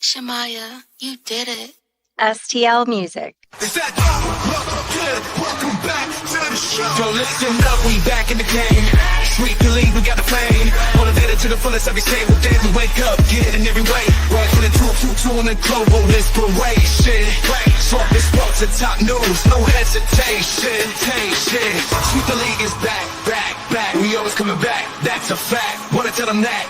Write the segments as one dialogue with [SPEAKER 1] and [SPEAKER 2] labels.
[SPEAKER 1] Shamaya, you did it.
[SPEAKER 2] STL Music.
[SPEAKER 3] Is that good? Welcome back to the show. Yo, listen up, we back in the game. Sweep the league, we got the flame. Motivated to the fullest every single day. We wake up, get it in every way. Working the two in the global inspiration. Talk this sports and top news, no hesitation. Sweep the league is back. We always coming back, that's a fact. Wanna tell them that.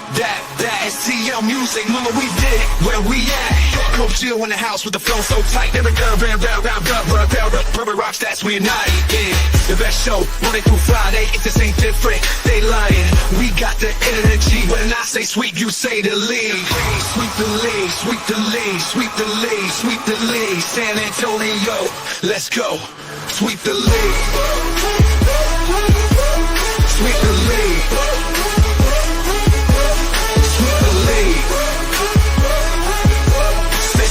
[SPEAKER 3] STL Music, mama, we did it. Where we at? Coach Jill in the house with the flow so tight. Every girl, Rebroadcast, we unite. Yeah, the best show, Monday through Friday. If this ain't different, they lying. We got the energy. When I say sweep, you say the league. Sweep the league, sweep the league, sweep the league, sweep the league. San Antonio, let's go. Sweep the league. Sweep the league. Sweep the league.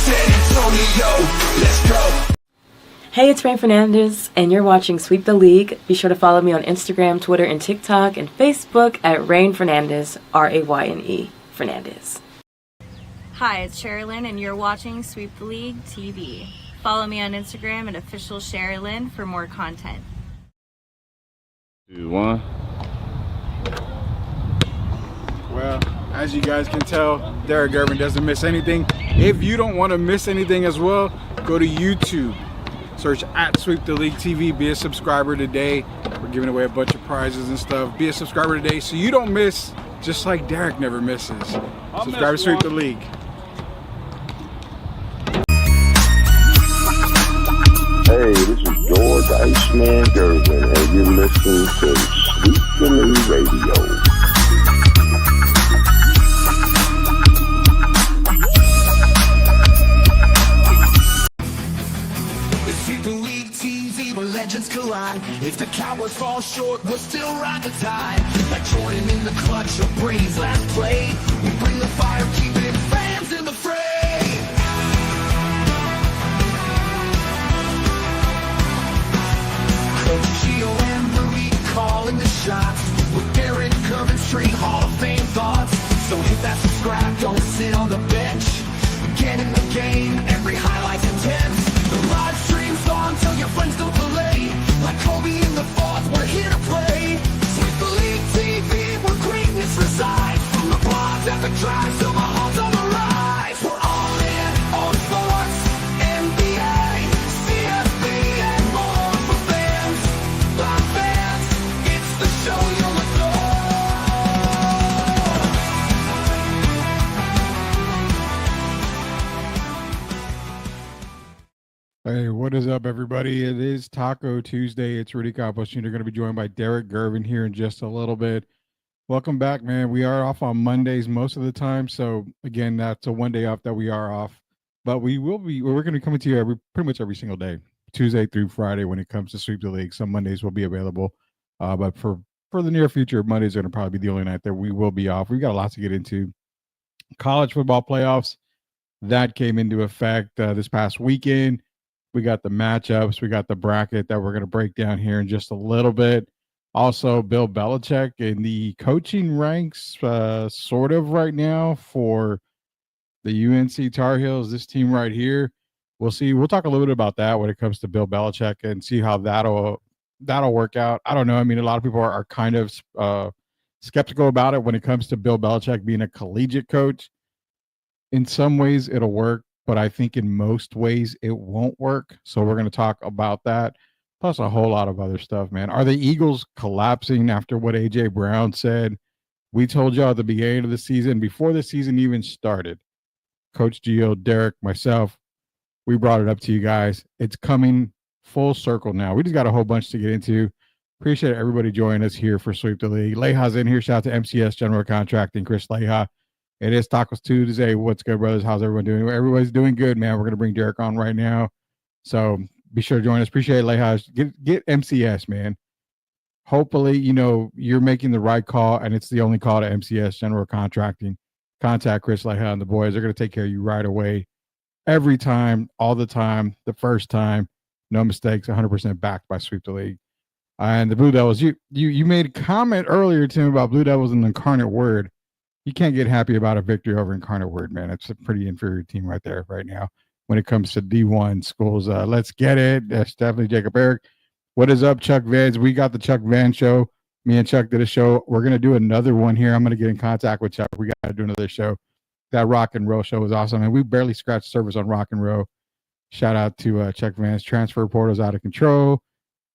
[SPEAKER 3] San Antonio, let's go.
[SPEAKER 4] Hey, it's Rain Fernandez, and you're watching Sweep the League. Be sure to follow me on Instagram, Twitter, and TikTok, and Facebook at Rain Fernandez, RAYNE Fernandez.
[SPEAKER 5] Hi, it's Sherilyn, and you're watching Sweep the League TV. Follow me on Instagram at official Sherilyn for more content.
[SPEAKER 6] 2, 1.
[SPEAKER 7] Well, as you guys can tell, Derek Irvin doesn't miss anything. If you don't want to miss anything as well, go to YouTube. Search at Sweep the League TV. Be a subscriber today. We're giving away a bunch of prizes and stuff. Be a subscriber today so you don't miss, just like Derek never misses. Subscribe to Sweep the League.
[SPEAKER 8] Hey, this is George Iceman Gervin, and you're listening to Sweep the League Radio.
[SPEAKER 3] Legends collide. If the Cowboys fall short, we'll still ride the tide. Like Jordan in the clutch or Brady's last play, we bring the fire, keeping fans in the fray. Coach Gio and Marie calling the shots, with Derek Irvin straight Hall of Fame thoughts. So hit that subscribe, don't sit on the bench. Get in the game, every highlight's intense. The live stream's on, tell your friends to play. Like Kobe in the fourth, we're here to play. Sweep the League TV, where greatness resides. From the blogs at the drive, till the homes on the rise. We're all in on sports, NBA, CFB, and more for fans. By fans, it's the show you'll adore.
[SPEAKER 7] Hey, what is up, everybody? It is Taco Tuesday. It's Rudy Campos Jr. Going to be joined by Derek Gervin here in just a little bit. Welcome back, man. We are off on Mondays most of the time. So, again, that's a one day off that we are off. But we're going to be coming to you pretty much every single day, Tuesday through Friday when it comes to Sweep the League. Some Mondays will be available. But for the near future, Mondays are going to probably be the only night that we will be off. We've got a lot to get into. College football playoffs, that came into effect this past weekend. We got the matchups. We got the bracket that we're going to break down here in just a little bit. Also, Bill Belichick in the coaching ranks sort of right now for the UNC Tar Heels, this team right here. We'll see. We'll talk a little bit about that when it comes to Bill Belichick and see how that'll work out. I don't know. I mean, a lot of people are kind of skeptical about it when it comes to Bill Belichick being a collegiate coach. In some ways, it'll work. But I think in most ways it won't work. So we're going to talk about that, plus a whole lot of other stuff, man. Are the Eagles collapsing after what A.J. Brown said? We told y'all at the beginning of the season, before the season even started, Coach Gio, Derek, myself, we brought it up to you guys. It's coming full circle now. We just got a whole bunch to get into. Appreciate everybody joining us here for Sweep the League. Leha's in here. Shout out to MCS General Contracting, Chris Leha. It is Tacos Tuesday. What's good, brothers? How's everyone doing? Everybody's doing good, man. We're going to bring Derek on right now. So be sure to join us. Appreciate it, Leha. Get MCS, man. Hopefully, you're making the right call, and it's the only call to MCS General Contracting. Contact Chris Leha and the boys. They're going to take care of you right away. Every time, all the time, the first time. No mistakes, 100% backed by Sweep the League. And the Blue Devils, you made a comment earlier, Tim, about Blue Devils and the incarnate word. you can't get happy about a victory over Incarnate Word, man. It's a pretty inferior team right there right now when it comes to D1 schools. Let's get it. That's definitely Jacob Eric. What is up, Chuck Vans? We got the Chuck Van Show. Me and Chuck did a show. We're going to do another one here. I'm going to get in contact with Chuck. We got to do another show. That rock and roll show was awesome. And we barely scratched surface on rock and roll. Shout out to Chuck Vans. Transfer portal's out of control.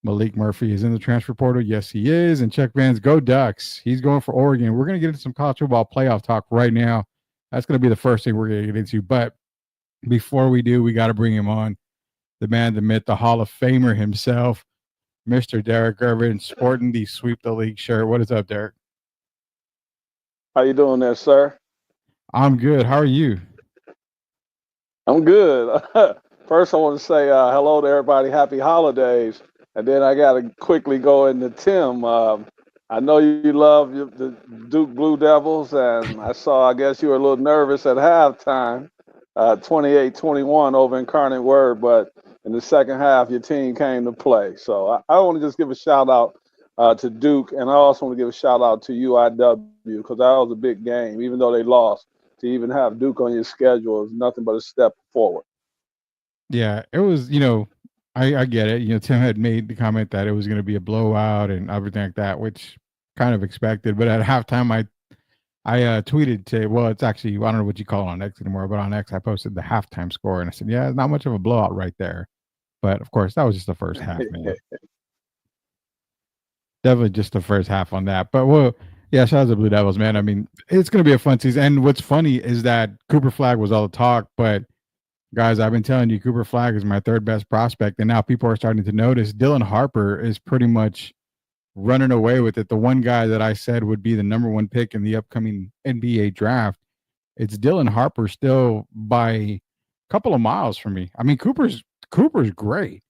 [SPEAKER 7] Malik Murphy is in the transfer portal. Yes, he is. And Chuck Vans, go Ducks. He's going for Oregon. We're going to get into some college football playoff talk right now. That's going to be the first thing we're going to get into. But before we do, we got to bring him on. The man, the myth, the Hall of Famer himself, Mr. Derek Irvin, sporting the Sweep the League shirt. What is up, Derek?
[SPEAKER 9] How you doing there, sir?
[SPEAKER 7] I'm good. How are you?
[SPEAKER 9] I'm good. First, I want to say hello to everybody. Happy holidays. And then I got to quickly go into Tim. I know you love the Duke Blue Devils, and I guess you were a little nervous at halftime, 28-21 over Incarnate Word, but in the second half, your team came to play. So I want to just give a shout out to Duke, and I also want to give a shout out to UIW because that was a big game, even though they lost. To even have Duke on your schedule is nothing but a step forward.
[SPEAKER 7] Yeah, it was, I get it. Tim had made the comment that it was going to be a blowout and everything like that, which kind of expected. But at halftime, I tweeted to, well, it's actually, I don't know what you call it on X anymore, but on X, I posted the halftime score. And I said, yeah, it's not much of a blowout right there. But, of course, that was just the first half, man. Definitely just the first half on that. But, well, yeah, shout out to the Blue Devils, man. I mean, it's going to be a fun season. And what's funny is that Cooper Flagg was all the talk, but guys, I've been telling you, Cooper Flagg is my third best prospect, and now people are starting to notice Dylan Harper is pretty much running away with it. The one guy that I said would be the number one pick in the upcoming NBA draft, it's Dylan Harper still by a couple of miles from me. I mean, Cooper's great,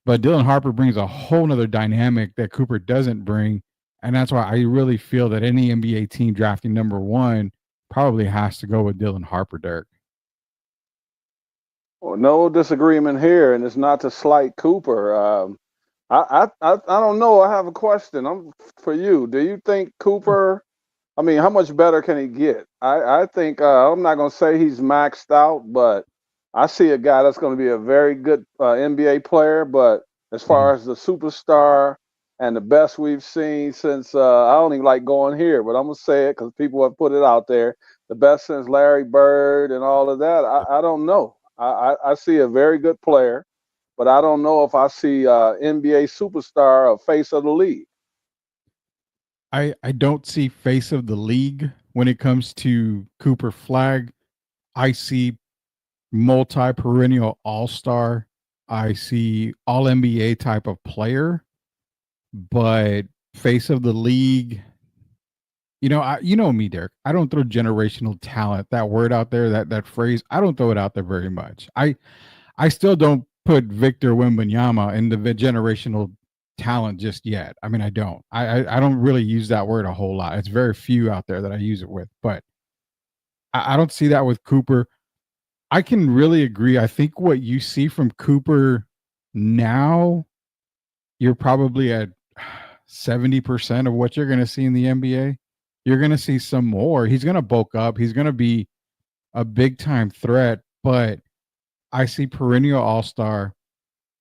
[SPEAKER 7] but Dylan Harper brings a whole nother dynamic that Cooper doesn't bring, and that's why I really feel that any NBA team drafting number one probably has to go with Dylan Harper, Dirk.
[SPEAKER 9] Well, no disagreement here, and it's not to slight Cooper. I don't know. I have a question. For you. Do you think Cooper? I mean, how much better can he get? I think I'm not going to say he's maxed out, but I see a guy that's going to be a very good NBA player. But as far as the superstar and the best we've seen since I don't even like going here, but I'm gonna say it because people have put it out there. The best since Larry Bird and all of that. I don't know. I see a very good player, but I don't know if I see NBA superstar or face of the league.
[SPEAKER 7] I don't see face of the league when it comes to Cooper Flagg. I see multi-perennial all-star. I see all-NBA type of player, but face of the league, you know me, Derek. I don't throw generational talent, that word out there, that phrase. I don't throw it out there very much. I still don't put Victor Wembanyama in the generational talent just yet. I mean, I don't. I don't really use that word a whole lot. It's very few out there that I use it with, but I don't see that with Cooper. I can really agree. I think what you see from Cooper now, you're probably at 70% of what you're going to see in the NBA. You're going to see some more. He's going to bulk up. He's going to be a big time threat, but I see perennial all-star.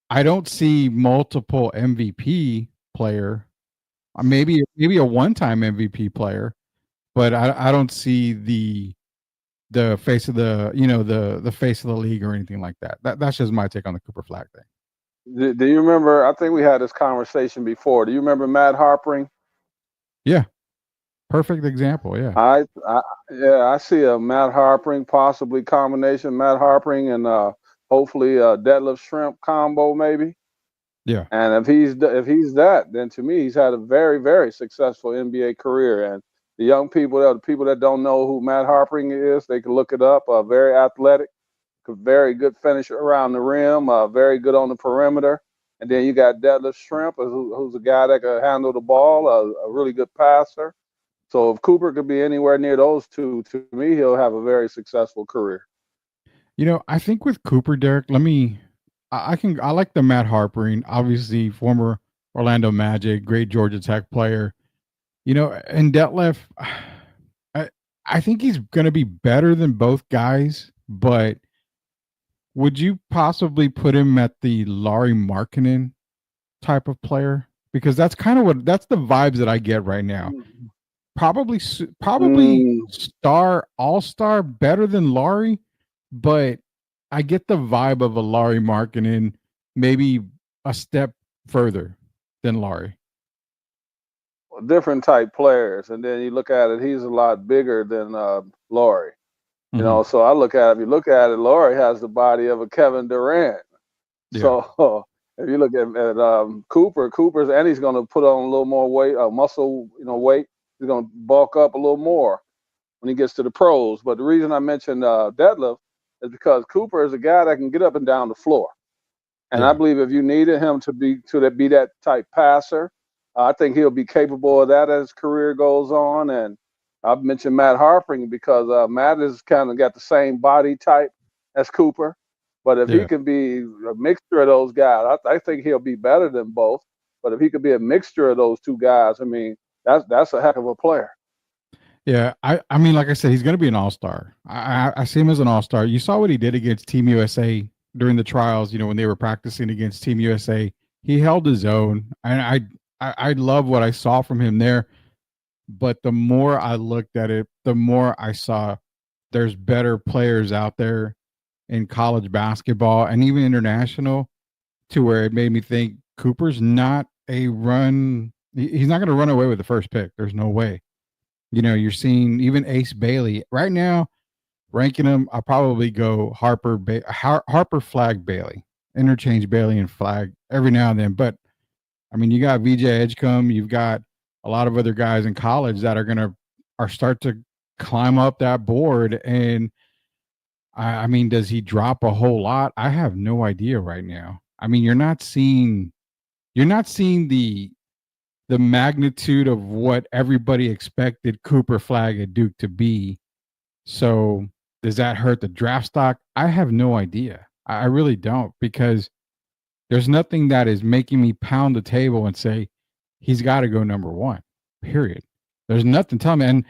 [SPEAKER 7] I don't see multiple MVP player. Maybe a one-time MVP player, but I don't see the face of the face of the league or anything like that. That's just my take on the Cooper Flagg thing.
[SPEAKER 9] Do you remember? I think we had this conversation before. Do you remember Matt Harpering?
[SPEAKER 7] Yeah, perfect example. Yeah,
[SPEAKER 9] I see a Matt Harpering, possibly combination Matt Harpering and hopefully a deadlift shrimp combo maybe.
[SPEAKER 7] Yeah,
[SPEAKER 9] and if he's that, then to me he's had a very, very successful NBA career. And the young people, the people that don't know who Matt Harpering is, they can look it up. Very athletic, very good finisher around the rim, very good on the perimeter. And then you got Deadlift Shrimp, who's a guy that can handle the ball, a really good passer. So if Cooper could be anywhere near those two, to me, he'll have a very successful career.
[SPEAKER 7] I think with Cooper, Derek, I like the Matt Harpering, obviously former Orlando Magic, great Georgia Tech player. And Detlef, I think he's going to be better than both guys, but would you possibly put him at the Laurie Markkinen type of player? Because that's kind of that's the vibes that I get right now. Probably star, all-star, better than Laurie, but I get the vibe of a Laurie Markkinen, maybe a step further than Laurie.
[SPEAKER 9] Different type players, and then you look at it, he's a lot bigger than Laurie. You know, so I look at it, if you look at it, Laurie has the body of a Kevin Durant.
[SPEAKER 7] Yeah.
[SPEAKER 9] So if you look at Cooper's, and he's going to put on a little more weight, muscle, weight. He's going to bulk up a little more when he gets to the pros. But the reason I mentioned deadlift is because Cooper is a guy that can get up and down the floor. And I believe if you needed him to be that type passer, I think he'll be capable of that as his career goes on. And I've mentioned Matt Harpring because Matt has kind of got the same body type as Cooper. But if he can be a mixture of those guys, I think he'll be better than both. But if he could be a mixture of those two guys, I mean, that's a heck of a player.
[SPEAKER 7] Yeah, I mean, like I said, he's going to be an all-star. I see him as an all-star. You saw what he did against Team USA during the trials, when they were practicing against Team USA. He held his own, and I love what I saw from him there. But the more I looked at it, the more I saw there's better players out there in college basketball and even international, to where it made me think Cooper's not a run. He's not going to run away with the first pick. There's no way. You're seeing even Ace Bailey right now, ranking him. I'll probably go Harper, Flag, Bailey, interchange Bailey and Flag every now and then. But I mean, you got VJ Edgecombe, you've got a lot of other guys in college that are start to climb up that board. And I mean, does he drop a whole lot? I have no idea right now. I mean, you're not seeing the magnitude of what everybody expected Cooper, Flag, and Duke to be. So does that hurt the draft stock? I have no idea. I really don't, because there's nothing that is making me pound the table and say he's got to go number one, period. There's nothing telling me. And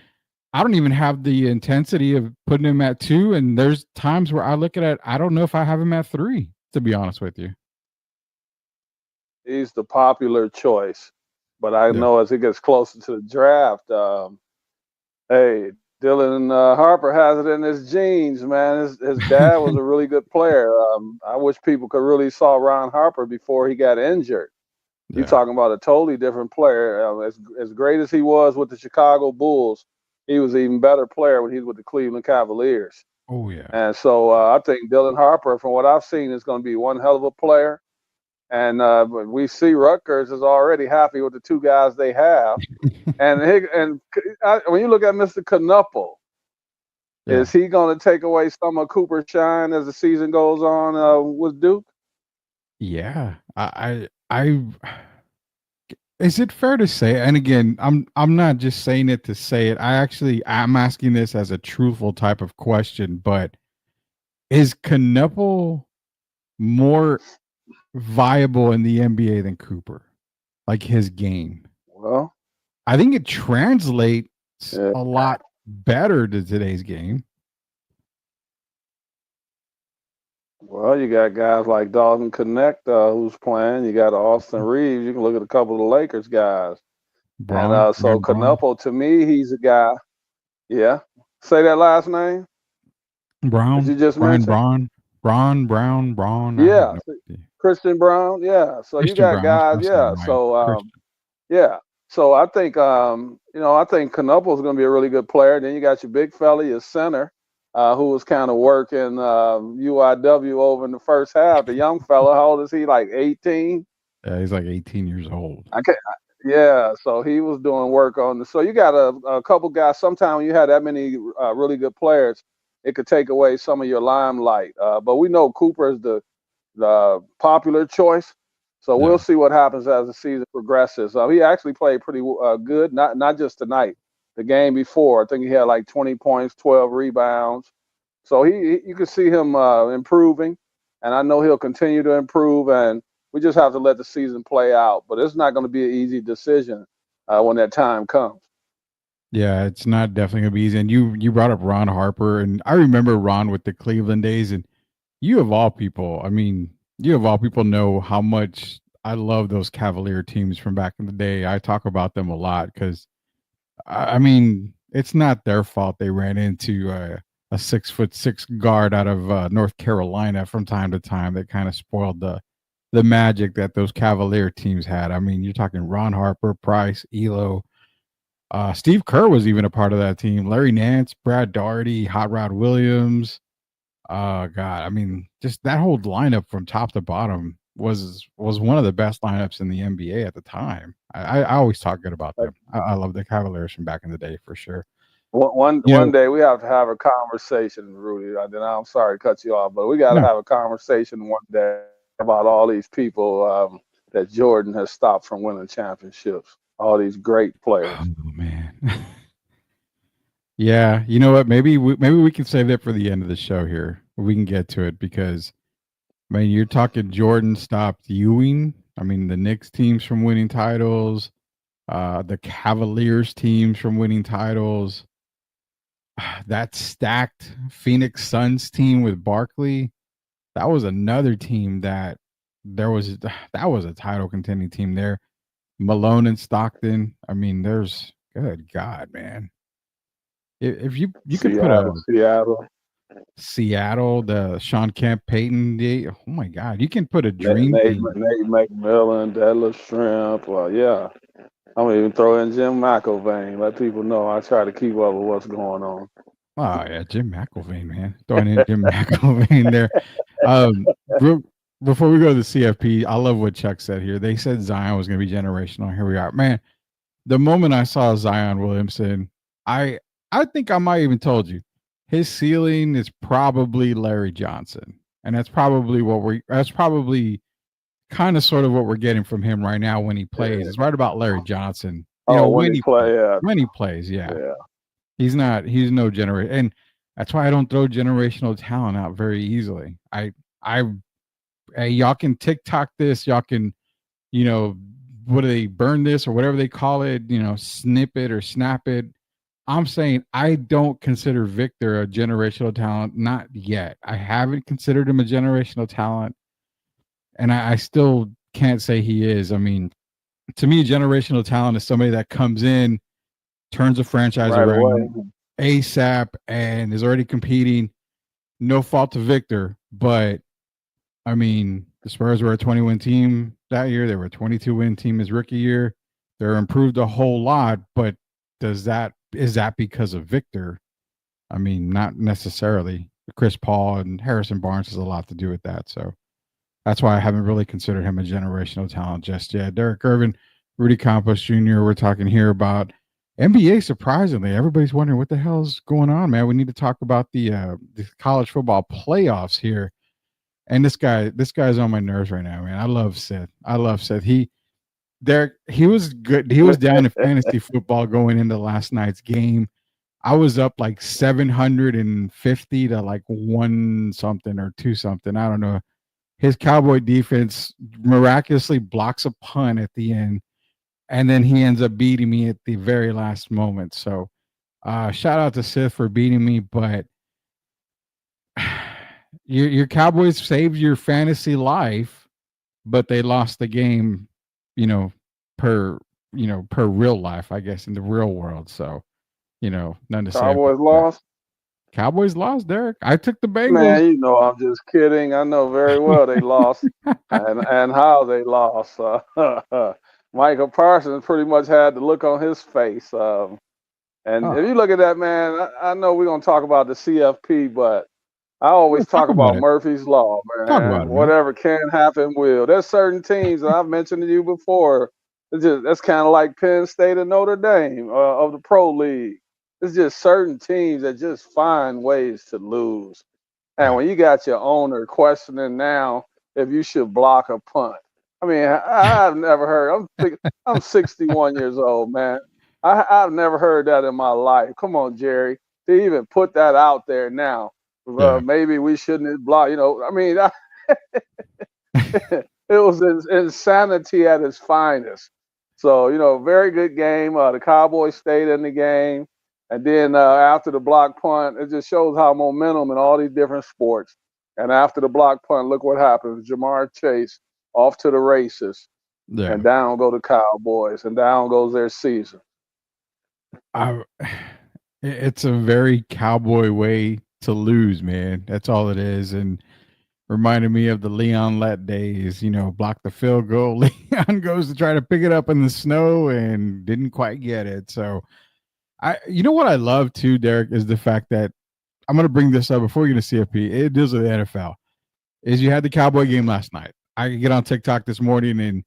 [SPEAKER 7] I don't even have the intensity of putting him at 2. And there's times where I look at it, I don't know if I have him at 3, to be honest with you.
[SPEAKER 9] He's the popular choice. But I know as it gets closer to the draft, hey, Dylan Harper has it in his genes, man. His dad was a really good player. I wish people could really saw Ron Harper before he got injured. You're talking about a totally different player. As great as he was with the Chicago Bulls, he was an even better player when he was with the Cleveland Cavaliers.
[SPEAKER 7] Oh, yeah.
[SPEAKER 9] And so I think Dylan Harper, from what I've seen, is going to be one hell of a player. And we see Rutgers is already happy with the 2 guys they have. and when you look at Mr. Knuppel, is he going to take away some of Cooper's shine as the season goes on with Duke?
[SPEAKER 7] Yeah, I is it fair to say? And again, I'm not just saying it to say it. I'm asking this as a truthful type of question. But is Knuppel more viable in the NBA than Cooper, like his game?
[SPEAKER 9] Well,
[SPEAKER 7] I think it translates a lot better to today's game.
[SPEAKER 9] Well, you got guys like Dalton Connect who's playing. You got Austin Reeves. You can look at a couple of the Lakers guys. So Knuppel, to me, he's a guy. Yeah. Say that last name.
[SPEAKER 7] Brown.
[SPEAKER 9] Did you just mention?
[SPEAKER 7] Brown.
[SPEAKER 9] Yeah. Christian Brown. Yeah. So Christian, you got Brown, guys. Yeah. So yeah. So I think I think Knuppel is going to be a really good player. Then you got your big fella, your center, who was kind of working UIW over in the first half. The young fella, how old is he? Like 18?
[SPEAKER 7] Yeah, he's like 18 years old.
[SPEAKER 9] Yeah, so he was doing work on so you got a couple guys. Sometimes when you have that many really good players, it could take away some of your limelight. But we know Cooper is the popular choice. So we'll see what happens as the season progresses. He actually played pretty good, not just tonight. The game before, I think he had like 20 points, 12 rebounds. So you can see him improving, and I know he'll continue to improve. And we just have to let the season play out. But it's not going to be an easy decision when that time comes.
[SPEAKER 7] Yeah, it's not definitely gonna be easy. And you brought up Ron Harper, and I remember Ron with the Cleveland days, and you of all people, I mean, you of all people know how much I love those Cavalier teams from back in the day. I talk about them a lot because I mean, it's not their fault they ran into a 6'6" guard out of North Carolina from time to time that kind of spoiled the magic that those Cavalier teams had. I mean, you're talking Ron Harper, Price, Elo. Steve Kerr was even a part of that team. Larry Nance, Brad Daugherty, Hot Rod Williams. God, I mean, just that whole lineup from top to bottom was one of the best lineups in the NBA at the time. I always talk good about them. I love the Cavaliers from back in the day for sure. You
[SPEAKER 9] One
[SPEAKER 7] know,
[SPEAKER 9] day we have to have a conversation, Rudy. I'm sorry to cut you off, but we got to
[SPEAKER 7] no,
[SPEAKER 9] have a conversation one day about all these people that Jordan has stopped from winning championships. All these great players.
[SPEAKER 7] oh man, yeah. You know what? Maybe we can save that for the end of the show here. We can get to it because I mean, you're talking Jordan stopped Ewing. I mean, the Knicks teams from winning titles, the Cavaliers teams from winning titles. That stacked Phoenix Suns team with Barkley, that was another team that was a title contending team there. Malone and Stockton. I mean, there's good God, man. If you could put a
[SPEAKER 9] Seattle,
[SPEAKER 7] Seattle, the Sean Kemp, Peyton, oh my God, you can put a dream
[SPEAKER 9] Nate
[SPEAKER 7] team.
[SPEAKER 9] McMillan, Deadlift Shrimp. Well, yeah. I'm gonna even throw in Jim McIlvain. Let people know I try to keep up with what's going on.
[SPEAKER 7] Oh yeah, Jim McIlvain, man. Throwing in Jim McIlvain there. Um, real, before we go to the CFP, I love what Chuck said here. They said Zion was going to be generational. Here we are, man. The moment I saw Zion Williamson, I I think I might even told you his ceiling is probably Larry Johnson, and that's probably kind of sort of what we're getting from him right now when he plays. It's right about Larry Johnson. You know,
[SPEAKER 9] Oh, when he play, yeah,
[SPEAKER 7] when he plays, yeah.
[SPEAKER 9] yeah.
[SPEAKER 7] He's no generation, and that's why I don't throw generational talent out very easily. I hey, y'all can TikTok this, y'all can, you know, what do they burn this or whatever they call it, you know, snip it or snap it. I'm saying I don't consider Victor a generational talent, not yet. I haven't considered him a generational talent, and I still can't say he is. I mean, to me, generational talent is somebody that comes in, turns a franchise
[SPEAKER 9] Right away.
[SPEAKER 7] around ASAP, and is already competing. No fault to Victor, but I mean, the Spurs were a 20-win team that year. They were a 22-win team his rookie year. They're improved a whole lot, but is that because of Victor? I mean, not necessarily. Chris Paul and Harrison Barnes has a lot to do with that. So that's why I haven't really considered him a generational talent just yet. Derek Irvin, Rudy Campos Jr., we're talking here about NBA. Surprisingly, everybody's wondering what the hell's going on, man. We need to talk about the college football playoffs here. And this guy's on my nerves right now, man. I love Seth. He was good. He was down in fantasy football going into last night's game. I was up like 750 to like one something or two something. I don't know. His Cowboy defense miraculously blocks a punt at the end, and then he ends up beating me at the very last moment. So, shout out to Sith for beating me, but your Cowboys saved your fantasy life, but they lost the game, you know, per per real life, I guess, in the real world. So, nothing to say about
[SPEAKER 9] Cowboys
[SPEAKER 7] that.
[SPEAKER 9] lost.
[SPEAKER 7] Cowboys lost, Derek. I took the Bengals.
[SPEAKER 9] Man, you know I'm just kidding. I know very well they lost, and how they lost. Michael Parsons pretty much had the look on his face. And if
[SPEAKER 7] Oh,
[SPEAKER 9] you look at that, man, I know we're gonna talk about the CFP, but I always
[SPEAKER 7] let's talk
[SPEAKER 9] talk
[SPEAKER 7] about
[SPEAKER 9] about
[SPEAKER 7] it.
[SPEAKER 9] Murphy's Law,
[SPEAKER 7] Talk
[SPEAKER 9] man.
[SPEAKER 7] about it, man.
[SPEAKER 9] Whatever can happen will. There's certain teams that I've mentioned to you before. That's kind of like Penn State and Notre Dame of the pro league. It's just certain teams that just find ways to lose. And when you got your owner questioning now if you should block a punt, I mean, I've never heard. I'm 61 years old, man. I've never heard that in my life. Come on, Jerry, to even put that out there now.
[SPEAKER 7] Yeah.
[SPEAKER 9] Maybe we shouldn't block. I mean, it was insanity at its finest. So, very good game. The Cowboys stayed in the game. And then after the block punt, it just shows how momentum in all these different sports. And after the block punt, look what happens. Jamar Chase off to the races.
[SPEAKER 7] Yeah.
[SPEAKER 9] And down go the Cowboys. And down goes their season.
[SPEAKER 7] It's a very Cowboy way to lose, man. That's all it is. And reminded me of the Leon Lett days, block the field goal. Leon goes to try to pick it up in the snow and didn't quite get it. So what I love too, Derek, is the fact that I'm going to bring this up before we get to CFP. It deals with the NFL. Is you had the Cowboy game last night. I could get on TikTok this morning and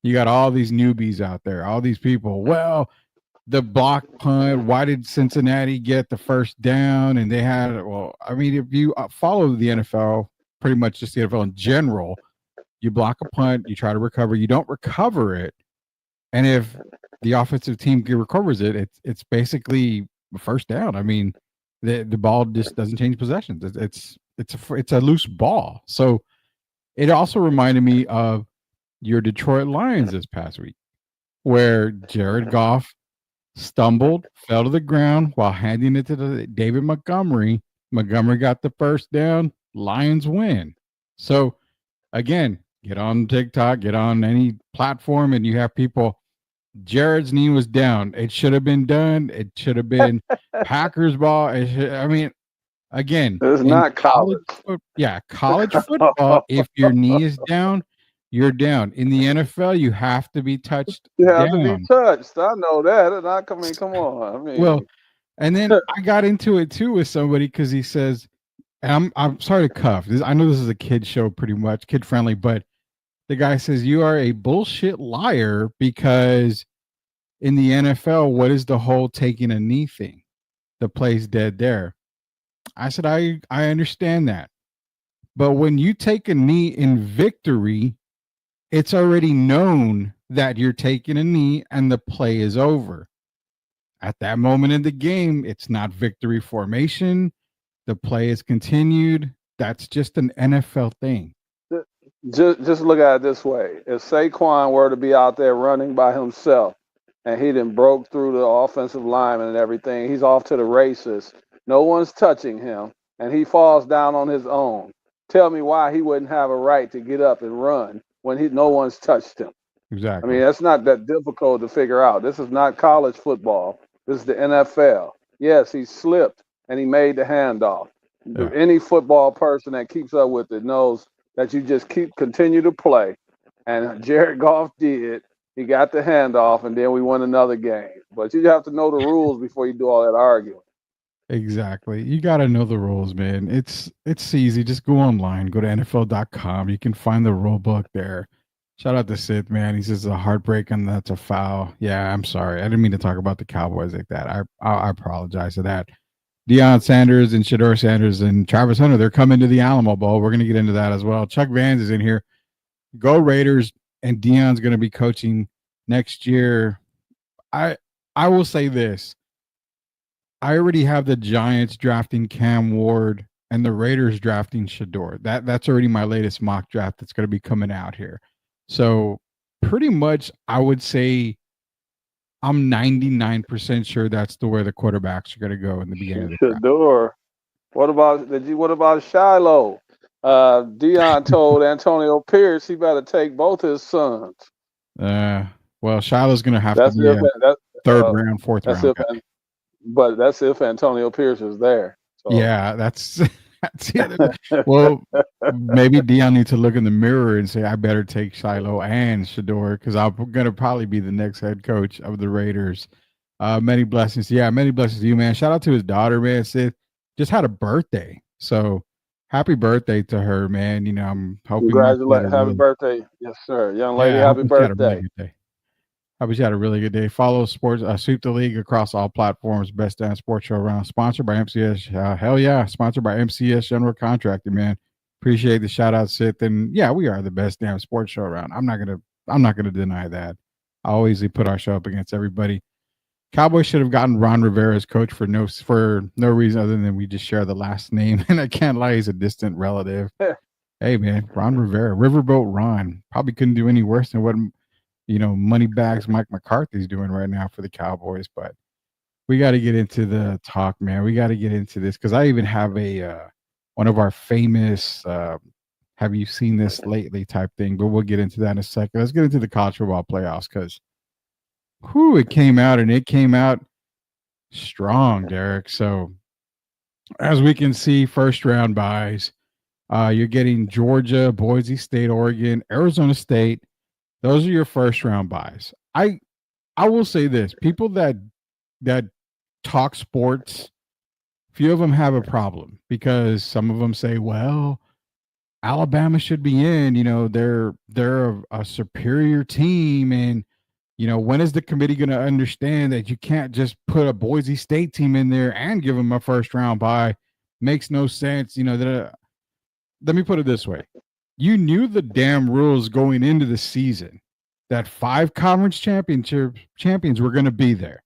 [SPEAKER 7] you got all these newbies out there, all these people. Well, the block punt, why did Cincinnati get the first down? And they had, if you follow the NFL, pretty much just the NFL in general, you block a punt, you try to recover, you don't recover it. And if the offensive team recovers it, it's basically a first down. I mean, the ball just doesn't change possessions. It's a loose ball. So it also reminded me of your Detroit Lions this past week, where Jared Goff stumbled, fell to the ground while handing it to David Montgomery. Montgomery got the first down. Lions win. So again, get on TikTok, get on any platform, and you have people. Jared's knee was down. It should have been done. It should have been Packers ball. Again,
[SPEAKER 9] it's not college.
[SPEAKER 7] College football. If your knee is down, you're down. In the NFL, you have to be touched.
[SPEAKER 9] You have to be touched. I know that. Come on.
[SPEAKER 7] Well, and then I got into it too with somebody because he says, and I'm sorry to cuff. I know this is a kid show, pretty much kid friendly, but the guy says you are a bullshit liar because in the NFL, what is the whole taking a knee thing? The play's dead there. I said I understand that, but when you take a knee in victory, it's already known that you're taking a knee and the play is over. At that moment in the game, it's not victory formation. The play is continued. That's just an NFL thing.
[SPEAKER 9] Just look at it this way. If Saquon were to be out there running by himself and he done broke through the offensive lineman and everything, he's off to the races. No one's touching him, and he falls down on his own. Tell me why he wouldn't have a right to get up and run when no one's touched him.
[SPEAKER 7] Exactly.
[SPEAKER 9] I mean, that's not that difficult to figure out. This is not college football. This is the NFL. Yes, he slipped and he made the handoff. Yeah. Any football person that keeps up with it knows that you just continue to play. And Jared Goff did. He got the handoff, and then we won another game. But you have to know the rules before you do all that arguing.
[SPEAKER 7] Exactly. You got to know the rules, man. It's easy. Just go online, go to NFL.com. You can find the rule book there. Shout out to Sith, man. He says a heartbreak and that's a foul. Yeah, I'm sorry. I didn't mean to talk about the Cowboys like that. I apologize for that. Deion Sanders and Shedeur Sanders and Travis Hunter, they're coming to the Alamo Bowl. We're going to get into that as well. Chuck Vans is in here. Go Raiders, and Deion's going to be coaching next year. I will say this. I already have the Giants drafting Cam Ward and the Raiders drafting Shedeur. That's already my latest mock draft that's going to be coming out here. So pretty much I would say I'm 99% sure that's the way the quarterbacks are going to go in the beginning of the draft.
[SPEAKER 9] Shedeur. What about Shiloh? Deion told Antonio Pierce he better take both his sons.
[SPEAKER 7] Well, Shiloh's going to have to be a third round, fourth round.
[SPEAKER 9] But that's if Antonio Pierce is there. So.
[SPEAKER 7] Yeah, that's it. Well, maybe Deion needs to look in the mirror and say, I better take Shiloh and Shedeur because I'm going to probably be the next head coach of the Raiders. Many blessings. Yeah, many blessings to you, man. Shout out to his daughter, man. Sid just had a birthday. So happy birthday to her, man. You know, I'm hoping.
[SPEAKER 9] Congratulations. Happy birthday. Yes, sir. Young lady, happy birthday.
[SPEAKER 7] I wish you had a really good day. Follow sports, Sweep the League across all platforms. Best damn sports show around. Sponsored by MCS. Hell yeah. Sponsored by MCS General Contracting, man. Appreciate the shout out, Sith. And yeah, we are the best damn sports show around. I'm not gonna deny that. I always put our show up against everybody. Cowboys should have gotten Ron Rivera as coach for no reason other than we just share the last name. And I can't lie, he's a distant relative. Hey man, Ron Rivera, Riverboat Ron. Probably couldn't do any worse than what money bags Mike McCarthy's doing right now for the Cowboys. But we got to get into the talk, man. We got to get into this because I even have a one of our famous have you seen this lately type thing, but we'll get into that in a second. Let's get into the college football playoffs because it came out, and it came out strong, Derek. So as we can see, first round buys, you're getting Georgia, Boise State, Oregon, Arizona State. Those are your first round buys. I will say this: people that talk sports, few of them have a problem because some of them say, well, Alabama should be in, they're a superior team. And, when is the committee going to understand that you can't just put a Boise State team in there and give them a first round bye? Makes no sense. Let me put it this way. You knew the damn rules going into the season that 5 conference champions were going to be there.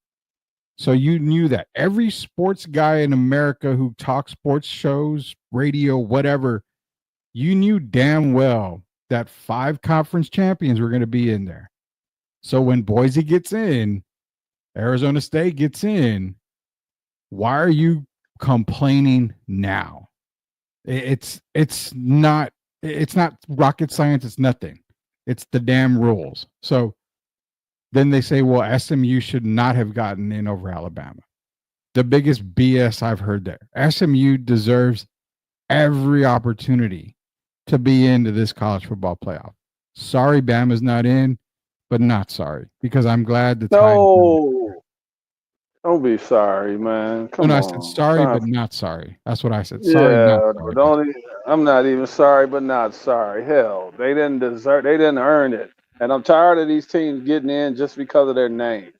[SPEAKER 7] So you knew that every sports guy in America who talks sports shows, radio, whatever, you knew damn well that 5 conference champions were going to be in there. So when Boise gets in, Arizona State gets in, why are you complaining now? It's not rocket science. It's nothing. It's the damn rules. So then they say, well, SMU should not have gotten in over Alabama. The biggest BS I've heard there. SMU deserves every opportunity to be into this college football playoff. Sorry, Bama's not in, but not sorry, because I'm glad the
[SPEAKER 9] No, don't be sorry, man. Come on.
[SPEAKER 7] I said sorry, but not sorry. That's what I said.
[SPEAKER 9] Yeah,
[SPEAKER 7] Sorry, not sorry.
[SPEAKER 9] I'm not even sorry, but not sorry. Hell, they didn't earn it. And I'm tired of these teams getting in just because of their name.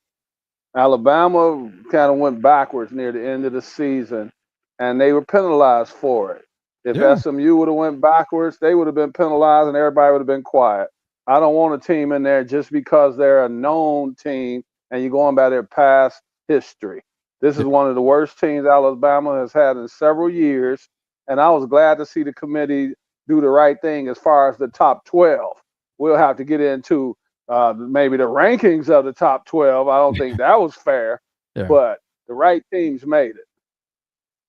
[SPEAKER 9] Alabama kind of went backwards near the end of the season, and they were penalized for it. If SMU would have went backwards, they would have been penalized, and everybody would have been quiet. I don't want a team in there just because they're a known team and you're going by their past history. This is one of the worst teams Alabama has had in several years, and I was glad to see the committee do the right thing as far as the top 12. We'll have to get into maybe the rankings of the top 12. I don't think that was fair, but the right teams made it.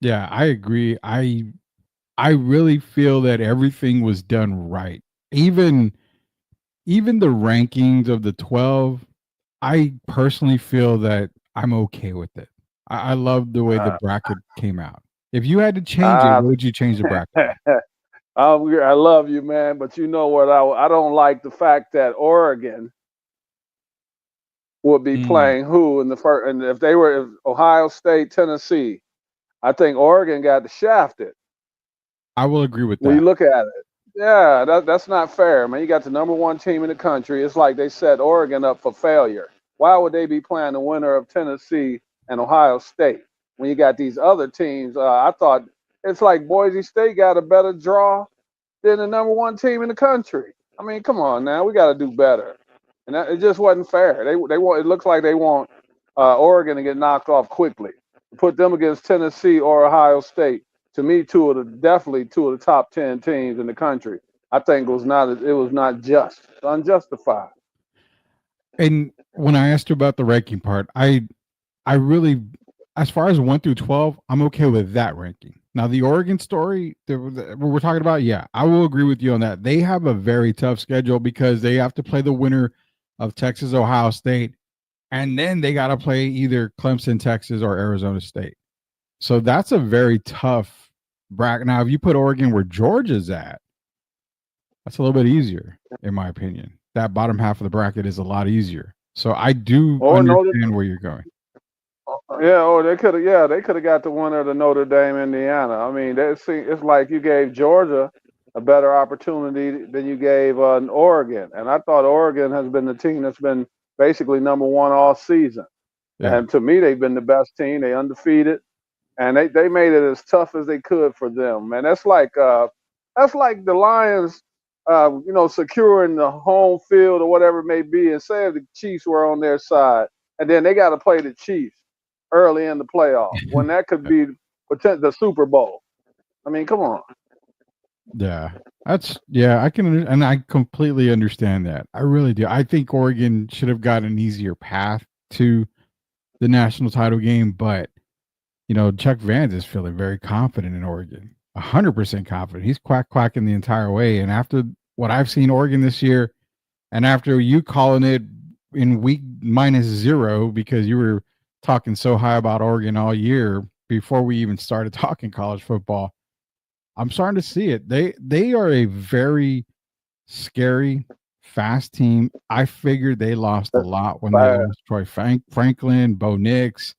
[SPEAKER 7] Yeah, I agree. I really feel that everything was done right. Even the rankings of the 12, I personally feel that I'm okay with it. I love the way the bracket came out. If you had to change it, what would you change the bracket?
[SPEAKER 9] I love you, man, but you know what? I don't like the fact that Oregon would be playing who in the first, and if Ohio State, Tennessee, I think Oregon got shafted.
[SPEAKER 7] I will agree with that.
[SPEAKER 9] When you look at it, yeah, that's not fair, man. You got the number 1 team in the country. It's like they set Oregon up for failure. Why would they be playing the winner of Tennessee and Ohio State when you got these other teams? I thought it's like Boise State got a better draw than the number 1 team in the country. I mean, come on now, we got to do better, and it just wasn't fair. They want. It looks like they want Oregon to get knocked off quickly. Put them against Tennessee or Ohio State. To me, definitely two of the top 10 teams in the country. I think it was not just. It's unjustified.
[SPEAKER 7] And when I asked you about the ranking part, I really, as far as 1 through 12, I'm okay with that ranking. Now, the Oregon story that we're talking about, yeah, I will agree with you on that. They have a very tough schedule because they have to play the winner of Texas, Ohio State, and then they got to play either Clemson, Texas, or Arizona State. So that's a very tough bracket. Now, if you put Oregon where Georgia's at, that's a little bit easier, in my opinion. That bottom half of the bracket is a lot easier. So I do understand where you're going.
[SPEAKER 9] Yeah, they could have got the winner of the Notre Dame, Indiana. I mean, it's like you gave Georgia a better opportunity than you gave Oregon. And I thought Oregon has been the team that's been basically number 1 all season. Yeah. And to me, they've been the best team. They undefeated. And they made it as tough as they could for them, man. That's like the Lions, securing the home field or whatever it may be. And say if the Chiefs were on their side, and then they got to play the Chiefs early in the playoffs when that could be the Super Bowl. I mean, come on.
[SPEAKER 7] Yeah, I can, and I completely understand that. I really do. I think Oregon should have got an easier path to the national title game, but Chuck Vance is feeling very confident in Oregon, 100% confident. He's quacking the entire way. And after what I've seen Oregon this year, and after you calling it in week -0 because you were talking so high about Oregon all year before we even started talking college football, I'm starting to see it. They are a very scary, fast team. I figured they lost a lot when they lost Troy Franklin, Bo Nix.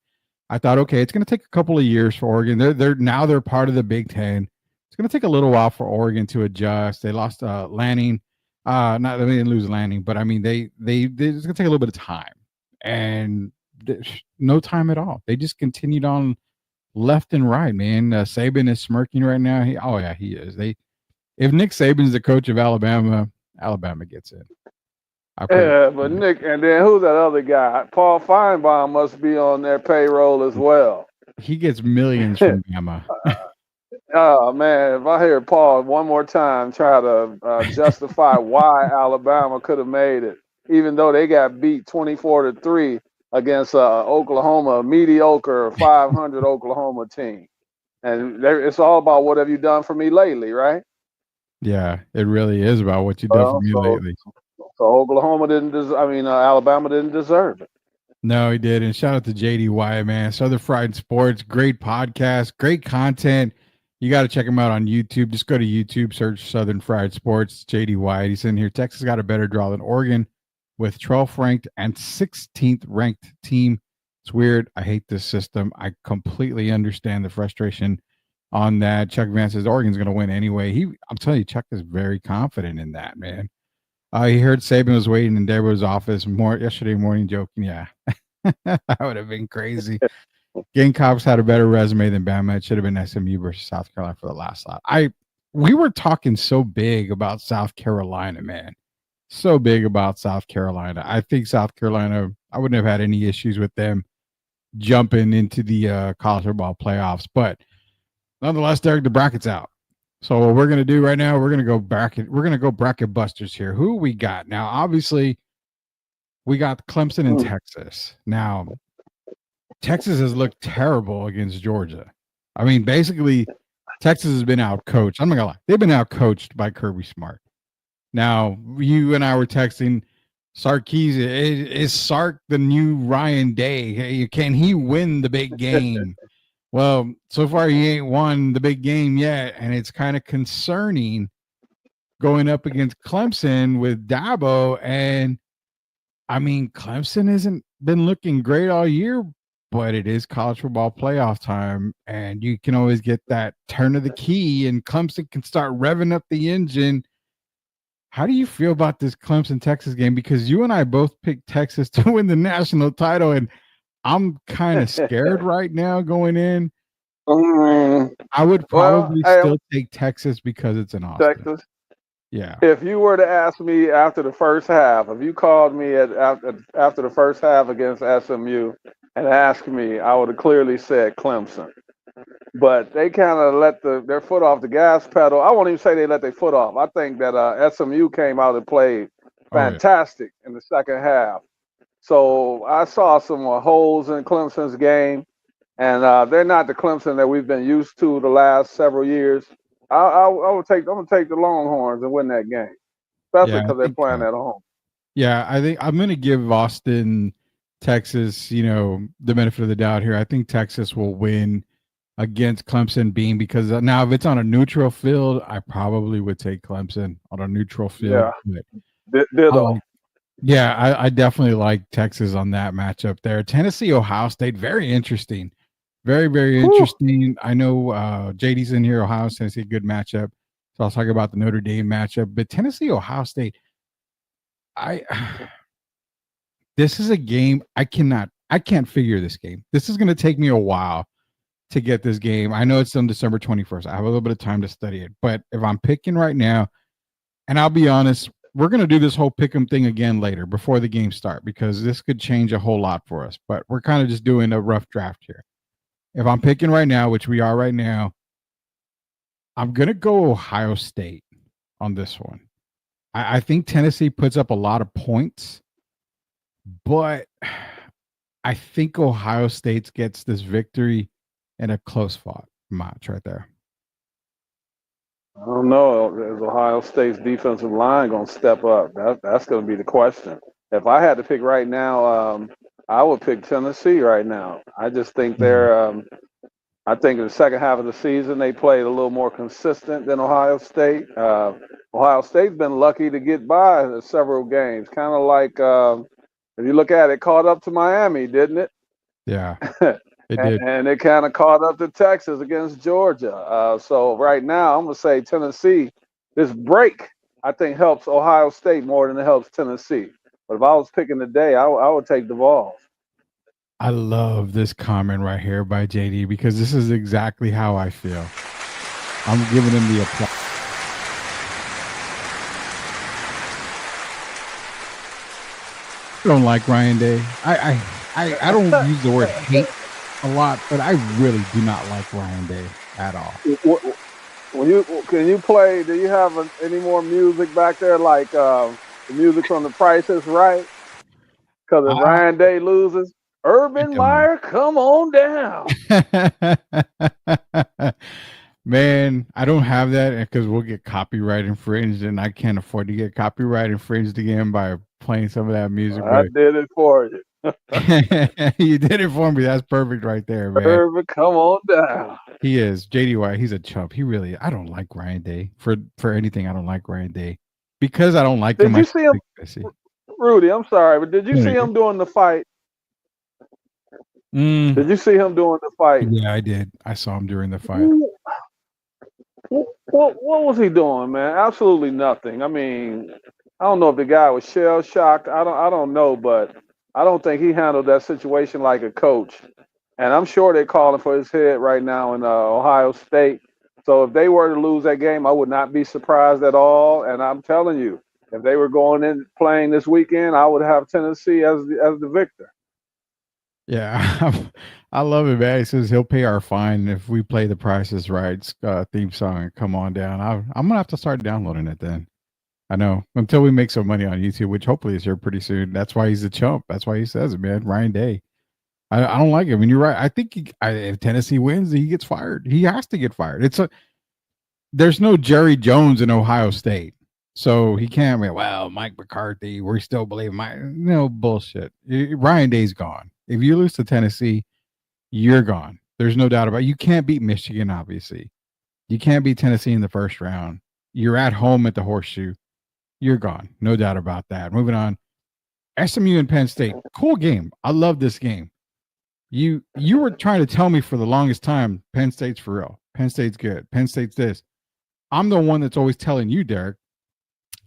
[SPEAKER 7] I thought, okay, it's going to take a couple of years for Oregon. They're part of the Big Ten. It's going to take a little while for Oregon to adjust. They lost Lanning. Not they didn't lose Lanning, but I mean it's going to take a little bit of time, and no time at all. They just continued on left and right, man. Saban is smirking right now. He is. If Nick Saban's the coach of Alabama, Alabama gets in.
[SPEAKER 9] Yeah, but Nick, and then who's that other guy? Paul Feinbaum must be on their payroll as well.
[SPEAKER 7] He gets millions from Bama.
[SPEAKER 9] Oh man, if I hear Paul one more time try to justify why Alabama could have made it, even though they got beat 24-3 against Oklahoma, a mediocre 500 Oklahoma team, and it's all about what have you done for me lately, right?
[SPEAKER 7] Yeah, it really is about what you've done for me lately.
[SPEAKER 9] So Oklahoma Alabama didn't deserve it.
[SPEAKER 7] No, he did. And shout out to JD Wyatt, man. Southern Fried Sports, great podcast, great content. You got to check him out on YouTube. Just go to YouTube, search Southern Fried Sports. JD Wyatt. He's in here. Texas got a better draw than Oregon with 12th ranked and 16th ranked team. It's weird. I hate this system. I completely understand the frustration on that. Chuck Vance says Oregon's going to win anyway. I'm telling you, Chuck is very confident in that, man. He heard Saban was waiting in Deborah's office yesterday morning, joking. Yeah, that would have been crazy. Gamecocks had a better resume than Bama. It should have been SMU versus South Carolina for the last slot. We were talking so big about South Carolina, man. So big about South Carolina. I think South Carolina, I wouldn't have had any issues with them jumping into the college football playoffs. But nonetheless, Derek, the bracket's out. So what we're going to do right now, we're going to go bracket busters here. Who we got? Now, obviously, we got Clemson and Texas. Now, Texas has looked terrible against Georgia. I mean, basically, Texas has been out-coached. I'm not going to lie. They've been out-coached by Kirby Smart. Now, you and I were texting, Sarkis, is Sark the new Ryan Day? Hey, can he win the big game? Well, so far he ain't won the big game yet, and it's kind of concerning going up against Clemson with Dabo. And I mean, Clemson hasn't been looking great all year, but it is college football playoff time, and you can always get that turn of the key, and Clemson can start revving up the engine. How do you feel about this Clemson-Texas game? Because you and I both picked Texas to win the national title, and I'm kind of scared right now going in. I would probably still take Texas because it's in Austin.
[SPEAKER 9] Texas.
[SPEAKER 7] Yeah.
[SPEAKER 9] If you were to ask me after the first half, if you called me after the first half against SMU and asked me, I would have clearly said Clemson. But they kind of let their foot off the gas pedal. I won't even say they let their foot off. I think that SMU came out and played fantastic in the second half. So I saw some holes in Clemson's game, and they're not the Clemson that we've been used to the last several years. I'm gonna take the Longhorns and win that game, especially because they're playing at home.
[SPEAKER 7] Yeah, I think I'm gonna give Austin, Texas, the benefit of the doubt here. I think Texas will win against Clemson being because now if it's on a neutral field, I probably would take Clemson on a neutral field.
[SPEAKER 9] Yeah,
[SPEAKER 7] yeah, I definitely like Texas on that matchup there. Tennessee, Ohio State, very interesting. Very, very interesting. I know JD's in here, Ohio State, Tennessee, good matchup. So I'll talk about the Notre Dame matchup. But Tennessee, Ohio State, this is a game I can't figure this game. This is going to take me a while to get this game. I know it's on December 21st. I have a little bit of time to study it. But if I'm picking right now, and I'll be honest, we're going to do this whole pick 'em thing again later before the game start because this could change a whole lot for us. But we're kind of just doing a rough draft here. If I'm picking right now, which we are right now, I'm going to go Ohio State on this one. I think Tennessee puts up a lot of points, but I think Ohio State gets this victory in a close fought match right there.
[SPEAKER 9] I don't know. Is Ohio State's defensive line going to step up? That's going to be the question. If I had to pick right now, I would pick Tennessee right now. I just think they're. I think in the second half of the season they played a little more consistent than Ohio State. Ohio State's been lucky to get by several games. Kind of like if you look at it, caught up to Miami, didn't it?
[SPEAKER 7] Yeah, it did.
[SPEAKER 9] And it kind of caught up to Texas against Georgia. So right now, I'm going to say Tennessee. This break, I think, helps Ohio State more than it helps Tennessee. But if I was picking today, I would take the Vols.
[SPEAKER 7] I love this comment right here by JD because this is exactly how I feel. I'm giving him the applause. I don't like Ryan Day. I don't use the word hate a lot, but I really do not like Ryan Day at all.
[SPEAKER 9] Can you play? Do you have any more music back there, like the music from The Price is Right? Because if Ryan Day loses, Urban Meyer, come on down.
[SPEAKER 7] Man, I don't have that because we'll get copyright infringed, and I can't afford to get copyright infringed again by playing some of that music.
[SPEAKER 9] I did it for you.
[SPEAKER 7] You did it for me. That's perfect right there, man.
[SPEAKER 9] Urban, come on down.
[SPEAKER 7] He is. JD White, he's a chump. He really, I don't like Ryan Day. For anything, I don't like Ryan Day. Because I don't like him.
[SPEAKER 9] Did you see him? Rudy, I'm sorry, but did you see him doing the fight? Did you see him doing the fight?
[SPEAKER 7] Yeah, I did. I saw him during the fight.
[SPEAKER 9] What was he doing, man? Absolutely nothing. I mean, I don't know if the guy was shell shocked. I don't know, but I don't think he handled that situation like a coach. And I'm sure they're calling for his head right now in Ohio State. So if they were to lose that game, I would not be surprised at all. And I'm telling you, if they were going in playing this weekend, I would have Tennessee as the victor.
[SPEAKER 7] Yeah, I love it, man. He says he'll pay our fine if we play the Price is Right theme song and come on down. I'm gonna have to start downloading it then. I know, until we make some money on YouTube, which hopefully is here pretty soon. That's why he's a chump. That's why he says it, man. Ryan Day. I don't like him. And you're right. I think if Tennessee wins, he gets fired. He has to get fired. There's no Jerry Jones in Ohio State. So he can't be, well, Mike McCarthy, we still believe bullshit. Ryan Day's gone. If you lose to Tennessee, you're gone. There's no doubt about it. You can't beat Michigan, obviously. You can't beat Tennessee in the first round. You're at home at the Horseshoe. You're gone. No doubt about that. Moving on. SMU and Penn State. Cool game. I love this game. You were trying to tell me for the longest time, Penn State's for real. Penn State's good. Penn State's this. I'm the one that's always telling you, Derek,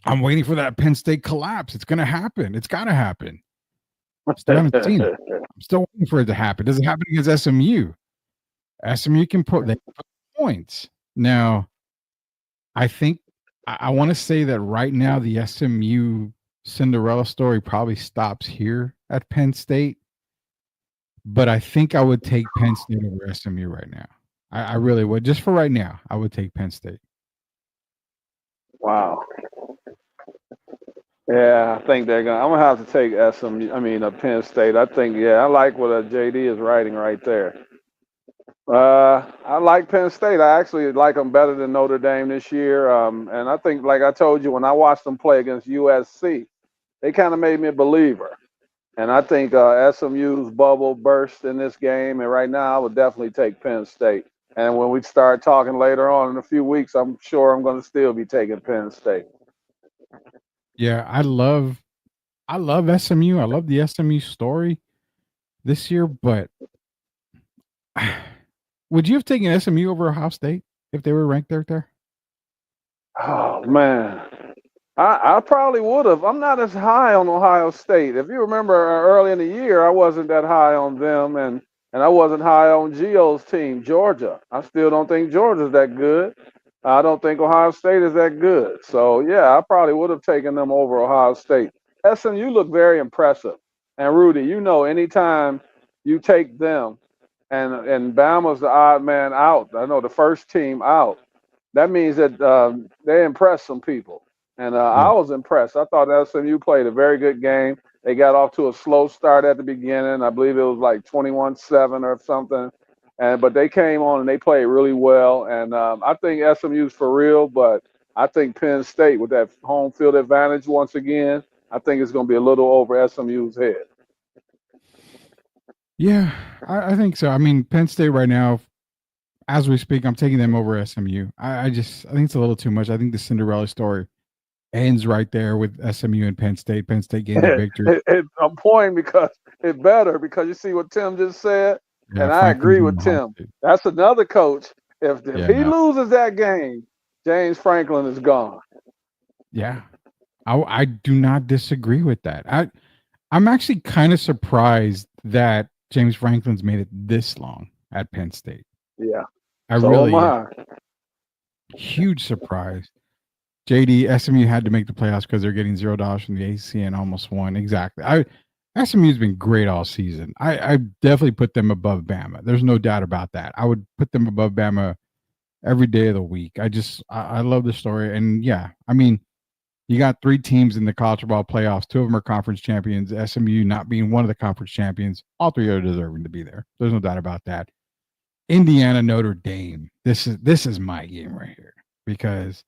[SPEAKER 7] I'm waiting for that Penn State collapse. It's going to happen. It's got to happen. I still haven't seen it. I'm still waiting for it to happen. Does it happen against SMU? SMU can put points. Now, I think I want to say that right now the SMU Cinderella story probably stops here at Penn State. But I think I would take Penn State over SMU right now. I really would. Just for right now, I would take Penn State.
[SPEAKER 9] Wow. Yeah, I think I'm gonna have to take Penn State. I think, I like what JD is writing right there. I like Penn State. I actually like them better than Notre Dame this year. And I think, like I told you, when I watched them play against USC, they kind of made me a believer. And I think SMU's bubble burst in this game. And right now, I would definitely take Penn State. And when we start talking later on in a few weeks, I'm sure I'm going to still be taking Penn State.
[SPEAKER 7] Yeah, I love SMU. I love the SMU story this year. But would you have taken SMU over Ohio State if they were ranked there?
[SPEAKER 9] Oh, man. I probably would have. I'm not as high on Ohio State. If you remember early in the year, I wasn't that high on them, and I wasn't high on Gio's team, Georgia. I still don't think Georgia's that good. I don't think Ohio State is that good. So, yeah, I probably would have taken them over Ohio State. SMU look very impressive. And, Rudy, anytime you take them, and Bama's the odd man out, I know the first team out, that means that they impressed some people. And I
[SPEAKER 7] Yeah.
[SPEAKER 9] was impressed. I thought SMU played a very good game. They got off to a slow start at the beginning. I believe it was like 21-7 or something. But they came on and they played really well. And I think SMU's for real, but I think Penn State with that home field advantage once again, I think it's going to be a little over SMU's head.
[SPEAKER 7] Yeah, I think so. I mean, Penn State right now, as we speak, I'm taking them over SMU. I think it's a little too much. I think the Cinderella story ends right there with SMU and Penn State. Penn State getting the victory.
[SPEAKER 9] I'm pointing because it better because you see what Tim just said,
[SPEAKER 7] Yeah,
[SPEAKER 9] and I
[SPEAKER 7] Franklin's
[SPEAKER 9] agree
[SPEAKER 7] in
[SPEAKER 9] with
[SPEAKER 7] the hot
[SPEAKER 9] Tim.
[SPEAKER 7] seat.
[SPEAKER 9] That's another coach. If
[SPEAKER 7] Yeah,
[SPEAKER 9] he loses that game, James Franklin is gone.
[SPEAKER 7] yeah. I do not disagree with that. I'm actually kind of surprised that James Franklin's made it this long at Penn State.
[SPEAKER 9] Yeah,
[SPEAKER 7] I
[SPEAKER 9] so
[SPEAKER 7] really
[SPEAKER 9] am I.
[SPEAKER 7] huge surprise. JD, SMU had to make the playoffs because they're getting $0 from the ACC and almost won. Exactly. SMU's been great all season. I definitely put them above Bama. There's no doubt about that. I would put them above Bama every day of the week. I love the story. And yeah, I mean, you got 3 teams in the college football playoffs. 2 of them are conference champions. SMU not being one of the conference champions. All 3 are deserving to be there. There's no doubt about that. Indiana, Notre Dame. This is my game right here because,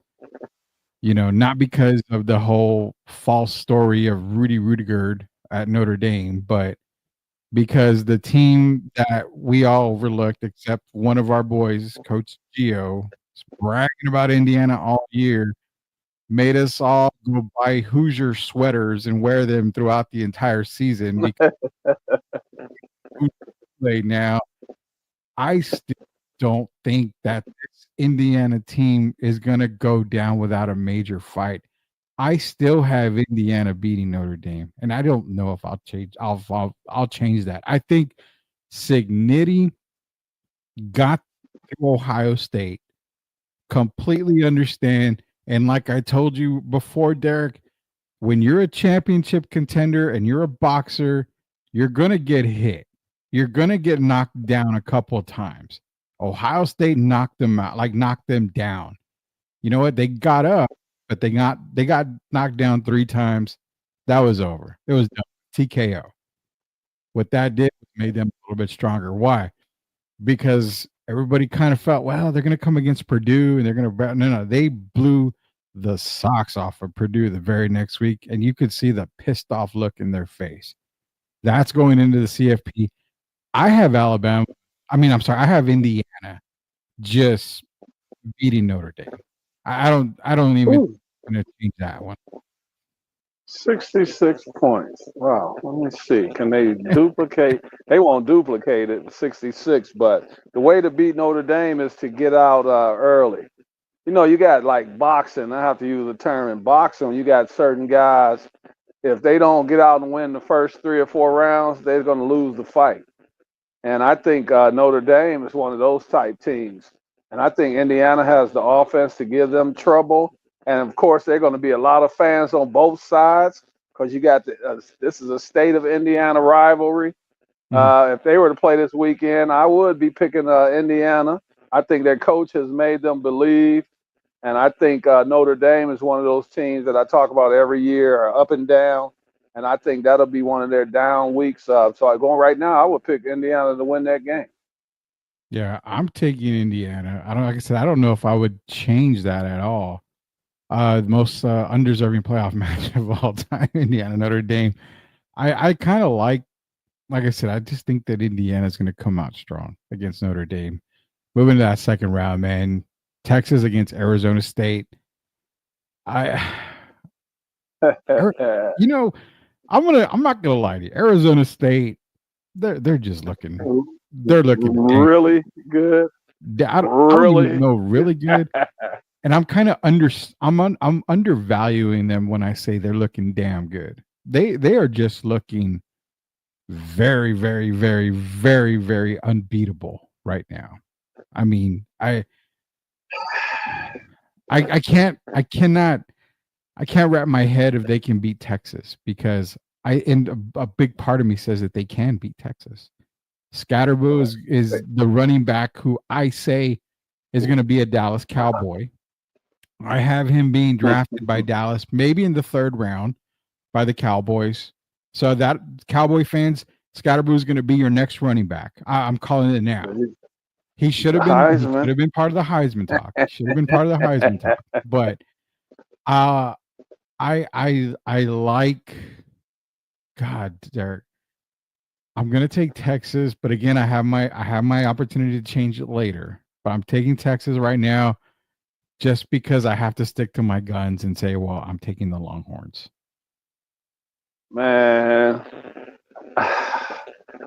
[SPEAKER 7] not because of the whole false story of Rudy Rudiger at Notre Dame, but because the team that we all overlooked, except one of our boys, Coach Gio, is bragging about Indiana all year, made us all go buy Hoosier sweaters and wear them throughout the entire season because now I still don't think that this Indiana team is going to go down without a major fight. I still have Indiana beating Notre Dame, and I don't know if I'll change. I'll change that. I think Signity got to Ohio State, completely understand, and like I told you before, Derek, when you're a championship contender and you're a boxer, you're gonna get hit. You're gonna get knocked down a couple of times. Ohio State knocked them out, like knocked them down. You know what? They got up, but they got knocked down 3 times. That was over. It was done. TKO. What that did was made them a little bit stronger. Why? Because everybody kind of felt, well, they're going to come against Purdue and they're going to no, they blew the socks off of Purdue the very next week, and you could see the pissed off look in their face. That's going into the CFP. I have Alabama. I have Indiana just beating Notre Dame. I don't even going to change that one.
[SPEAKER 9] 66 points. Wow. Let me see. Can they duplicate? They won't duplicate it, 66. But the way to beat Notre Dame is to get out early. You got like boxing. I have to use the term in boxing. You got certain guys. If they don't get out and win the first 3 or 4 rounds, they're going to lose the fight. And I think Notre Dame is one of those type teams. And I think Indiana has the offense to give them trouble. And of course, there are going to be a lot of fans on both sides because you got this is a state of Indiana rivalry. If they were to play this weekend, I would be picking Indiana. I think their coach has made them believe. And I think Notre Dame is one of those teams that I talk about every year are up and down. And I think that'll be one of their down weeks. So going right now, I would pick Indiana to win that game.
[SPEAKER 7] Yeah, I'm taking Indiana. Like I said, I don't know if I would change that at all. The most undeserving playoff match of all time, Indiana Notre Dame. I kind of like I said, I just think that Indiana's going to come out strong against Notre Dame. Moving to that second round, man. Texas against Arizona State. I'm not gonna lie to you. Arizona State, they're just looking. They're looking
[SPEAKER 9] really good.
[SPEAKER 7] I don't even know really good. And I'm kind of I'm undervaluing them when I say they're looking damn good. They are just looking very, very, very, very, very unbeatable right now. I mean, I cannot wrap my head if they can beat Texas because a big part of me says that they can beat Texas. Scatterboo is the running back who I say is going to be a Dallas Cowboy. I have him being drafted by Dallas, maybe in the 3rd round by the Cowboys. So that Cowboy fans, Scotterboo is going to be your next running back. I'm calling it now. He should have been part of the Heisman talk. He should have been part of the Heisman talk. But I like, God, Derek. I'm gonna take Texas, but again, I have my opportunity to change it later. But I'm taking Texas right now, just because I have to stick to my guns and say, well, I'm taking the Longhorns.
[SPEAKER 9] Man,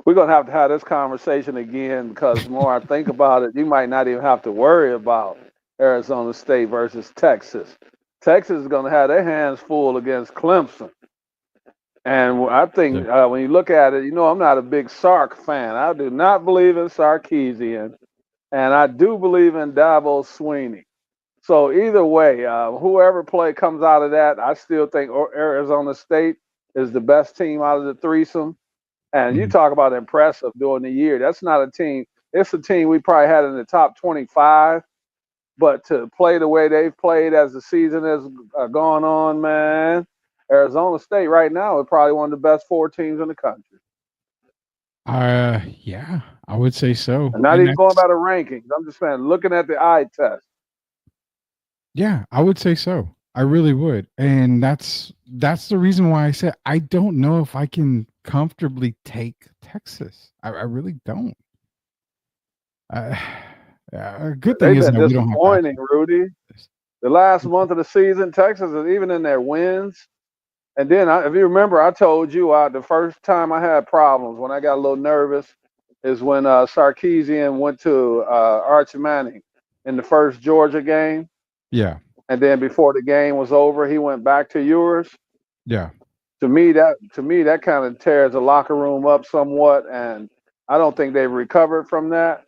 [SPEAKER 9] we're gonna have to have this conversation again, because the more I think about it, you might not even have to worry about Arizona State versus Texas. Texas is gonna have their hands full against Clemson. And I think when you look at it, I'm not a big Sark fan. I do not believe in Sarkisian, and I do believe in Dabo Sweeney. So either way, whoever comes out of that, I still think Arizona State is the best team out of the threesome. And you talk about impressive during the year. That's not a team. It's a team we probably had in the top 25. But to play the way they've played as the season has gone on, man, Arizona State right now is probably one of the best 4 teams in the country.
[SPEAKER 7] Yeah, I would say so.
[SPEAKER 9] And not even going by the rankings. I'm just saying, looking at the eye test.
[SPEAKER 7] Yeah, I would say so. I really would. And that's the reason why I said I don't know if I can comfortably take Texas. I really don't. A good thing is that we don't have
[SPEAKER 9] disappointing, Rudy. The last month of the season, Texas is even in their wins. And then, if you remember, I told you the first time I had problems, when I got a little nervous, is when Sarkisian went to Arch Manning in the first Georgia game.
[SPEAKER 7] Yeah.
[SPEAKER 9] And then before the game was over, he went back to yours.
[SPEAKER 7] Yeah.
[SPEAKER 9] To me, that kind of tears the locker room up somewhat, and I don't think they've recovered from that.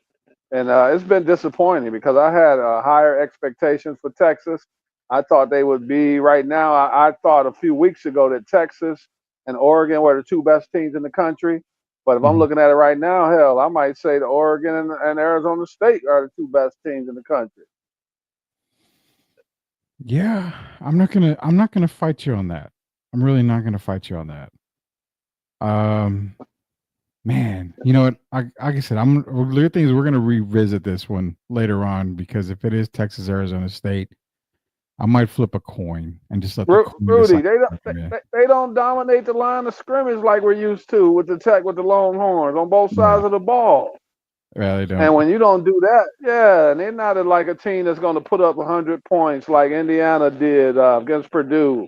[SPEAKER 9] And it's been disappointing, because I had higher expectations for Texas. I thought they would be right now. I thought a few weeks ago that Texas and Oregon were the 2 best teams in the country. But if I'm looking at it right now, hell, I might say that Oregon and Arizona State are the 2 best teams in the country.
[SPEAKER 7] Yeah, I'm not gonna fight you on that. I'm really not gonna fight you on that. Man, you know what? Like I said, we're gonna revisit this one later on, because if it is Texas, Arizona State, I might flip a coin and just let the coin
[SPEAKER 9] Rudy, they don't dominate the line of scrimmage like we're used to with the Longhorns on both sides of the ball.
[SPEAKER 7] Yeah, they don't.
[SPEAKER 9] And when you don't do that, and they're not like a team that's going to put up 100 points like Indiana did against Purdue.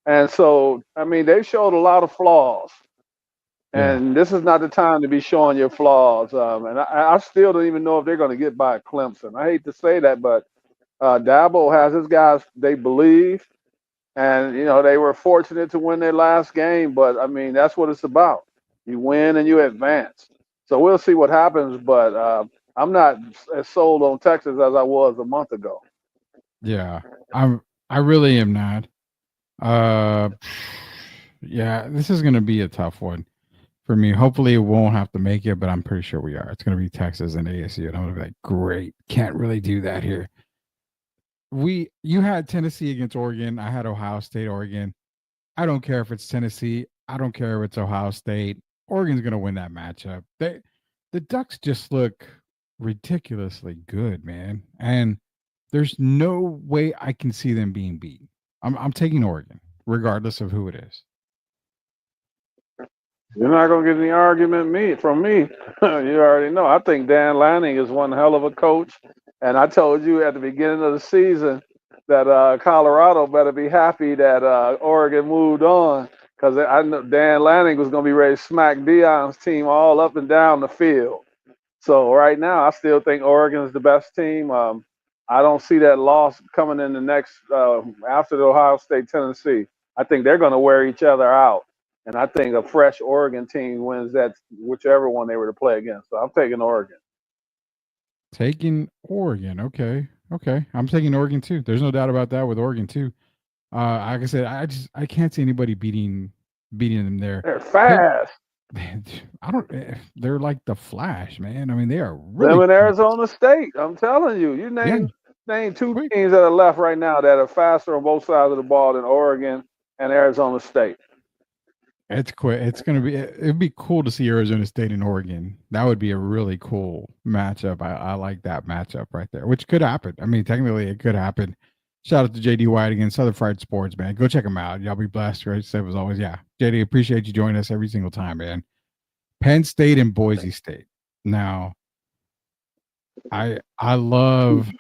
[SPEAKER 9] And so, I mean, they showed a lot of flaws. And this is not the time to be showing your flaws. And I still don't even know if they're going to get by Clemson. I hate to say that, but Dabo has his guys, they believe. And, they were fortunate to win their last game. But, I mean, that's what it's about. You win and you advance. So we'll see what happens. But I'm not as sold on Texas as I was a month ago.
[SPEAKER 7] Yeah, I really am not. Yeah, this is going to be a tough one for me. Hopefully it won't have to make it, but I'm pretty sure we are. It's going to be Texas and ASU, and I'm going to be like, great, can't really do that here. You had Tennessee against Oregon. I had Ohio State, Oregon. I don't care if it's Tennessee. I don't care if it's Ohio State. Oregon's going to win that matchup. The Ducks just look ridiculously good, man. And there's no way I can see them being beaten. I'm taking Oregon, regardless of who it is.
[SPEAKER 9] You're not going to get any argument from me. You already know. I think Dan Lanning is one hell of a coach. And I told you at the beginning of the season that Colorado better be happy that Oregon moved on, because I know Dan Lanning was going to be ready to smack Deion's team all up and down the field. So right now, I still think Oregon is the best team. I don't see that loss coming in the next after the Ohio State Tennessee. I think they're going to wear each other out. And I think a fresh Oregon team wins that, whichever one they were to play against. So I'm taking Oregon.
[SPEAKER 7] Taking Oregon. Okay. I'm taking Oregon too. There's no doubt about that with Oregon too. Like I said, I can't see anybody beating them there.
[SPEAKER 9] They're fast.
[SPEAKER 7] I don't. They're like the Flash, man. I mean, they are
[SPEAKER 9] Them
[SPEAKER 7] really
[SPEAKER 9] in
[SPEAKER 7] fast.
[SPEAKER 9] Arizona State. I'm telling you, you
[SPEAKER 7] Yeah,
[SPEAKER 9] name two
[SPEAKER 7] quick.
[SPEAKER 9] teams that are left right now that are faster on both sides of the ball than Oregon and Arizona State.
[SPEAKER 7] It's quick. It's gonna be. It'd be cool to see Arizona State and Oregon. That would be a really cool matchup. I like that matchup right there, which could happen. I mean, technically, it could happen. Shout out to JD White again, Southern Fried Sports, man. Go check them out. Y'all be blessed. Great stuff as always. Yeah, JD, appreciate you joining us every single time, man. Penn State and Boise State. Now, I love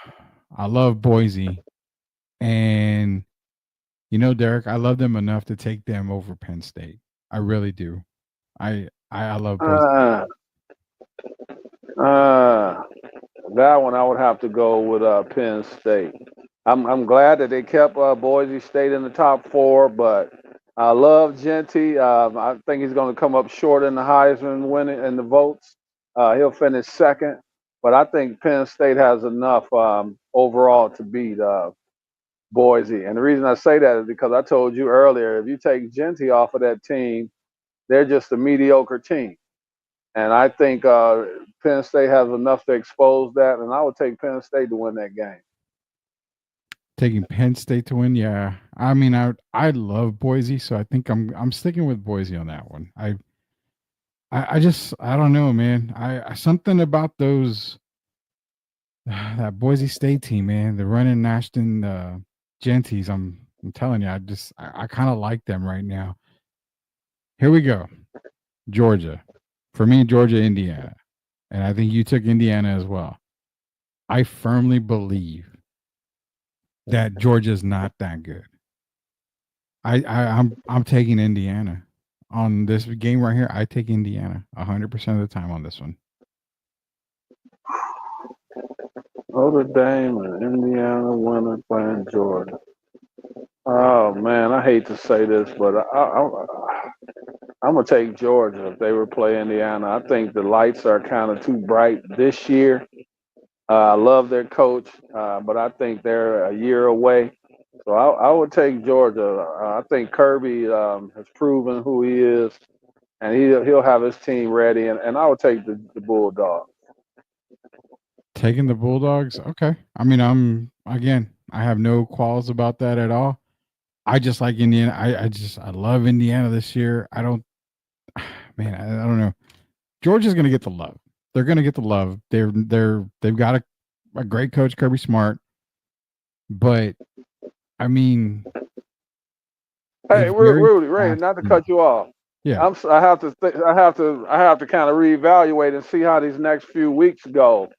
[SPEAKER 7] Boise, and Derek, I love them enough to take them over Penn State. I really do. I love Boise.
[SPEAKER 9] Uh, uh, that one I would have to go with Penn State. I'm glad that they kept Boise State in the top four, but I love Genty. I think he's going to come up short in the Heisman winning in the votes. He'll finish second, but I think Penn State has enough overall to beat Boise. And the reason I say that is because I told you earlier, if you take Genty off of that team, they're just a mediocre team. And I think Penn State has enough to expose that, and I would take Penn State to win that game.
[SPEAKER 7] Taking Penn State to win, yeah. I mean, I love Boise, so I think I'm sticking with Boise on that one. I just I don't know, man. I something about those that Boise State team, man. The running Ashton Genties. I'm telling you, I kind of like them right now. Here we go, Georgia. For me, Georgia, Indiana, and I think you took Indiana as well. I firmly believe that Georgia's not that good. I'm taking Indiana on this game right here. I take Indiana 100% of the time on this one.
[SPEAKER 9] Notre Dame and Indiana winner playing Georgia. Oh man, I hate to say this, but I'm gonna take Georgia if they were playing Indiana. I think the lights are kind of too bright this year. I love their coach, but I think they're a year away. So I would take Georgia. I think Kirby has proven who he is, and he'll have his team ready. And I would take the Bulldogs.
[SPEAKER 7] Taking the Bulldogs. Okay. I mean, I have no qualms about that at all. I just like Indiana. I love Indiana this year. I don't, man, I don't know. Georgia's going to get the love. They're going to get the love. They've got a great coach, Kirby Smart. But I mean,
[SPEAKER 9] hey, Rudy, Ray, not to cut you off.
[SPEAKER 7] Yeah,
[SPEAKER 9] I have to kind of reevaluate and see how these next few weeks go,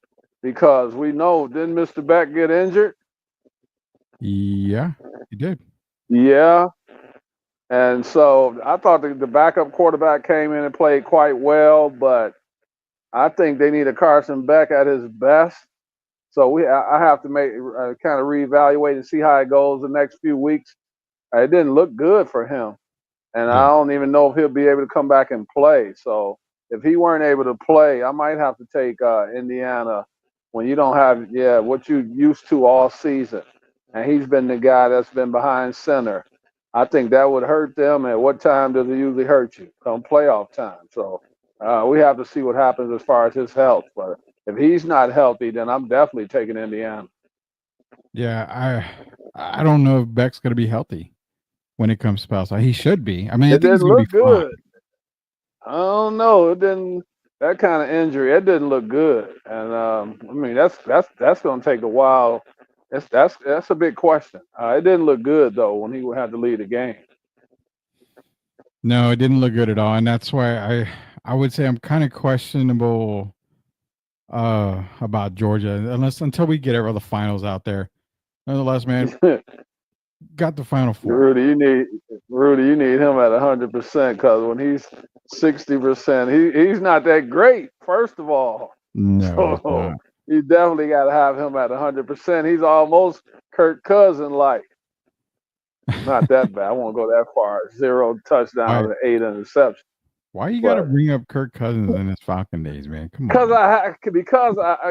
[SPEAKER 9] because we know, didn't Mr. Beck get injured?
[SPEAKER 7] Yeah, he did.
[SPEAKER 9] Yeah. And so I thought the backup quarterback came in and played quite well, but I think they need a Carson Beck at his best. So I have to kind of reevaluate and see how it goes the next few weeks. It didn't look good for him, and I don't even know if he'll be able to come back and play. So if he weren't able to play, I might have to take Indiana when you don't have what you used to all season, and he's been the guy that's been behind center. I think that would hurt them. At what time does it usually hurt you? Come playoff time. So we have to see what happens as far as his health. But if he's not healthy, then I'm definitely taking Indiana.
[SPEAKER 7] Yeah, I don't know if Beck's going to be healthy when it comes to pass. He should be. I mean,
[SPEAKER 9] it didn't look good.
[SPEAKER 7] Fine.
[SPEAKER 9] I don't know. It didn't. That kind of injury, it didn't look good. And I mean, that's going to take a while. That's a big question. It didn't look good though when he had to lead the game.
[SPEAKER 7] No, it didn't look good at all, and that's why I would say I'm kind of questionable about Georgia, until we get all the finals out there. Nonetheless, man, got the Final Four.
[SPEAKER 9] Rudy, you need him at 100%, because when he's 60%, he's not that great. First of all,
[SPEAKER 7] no,
[SPEAKER 9] so you definitely got to have him at 100%. He's almost Kirk Cousins like. Not that bad. I won't go that far. 0 touchdowns and 8 interceptions.
[SPEAKER 7] Why you got to bring up Kirk Cousins in his Falcon days, man? Come
[SPEAKER 9] on.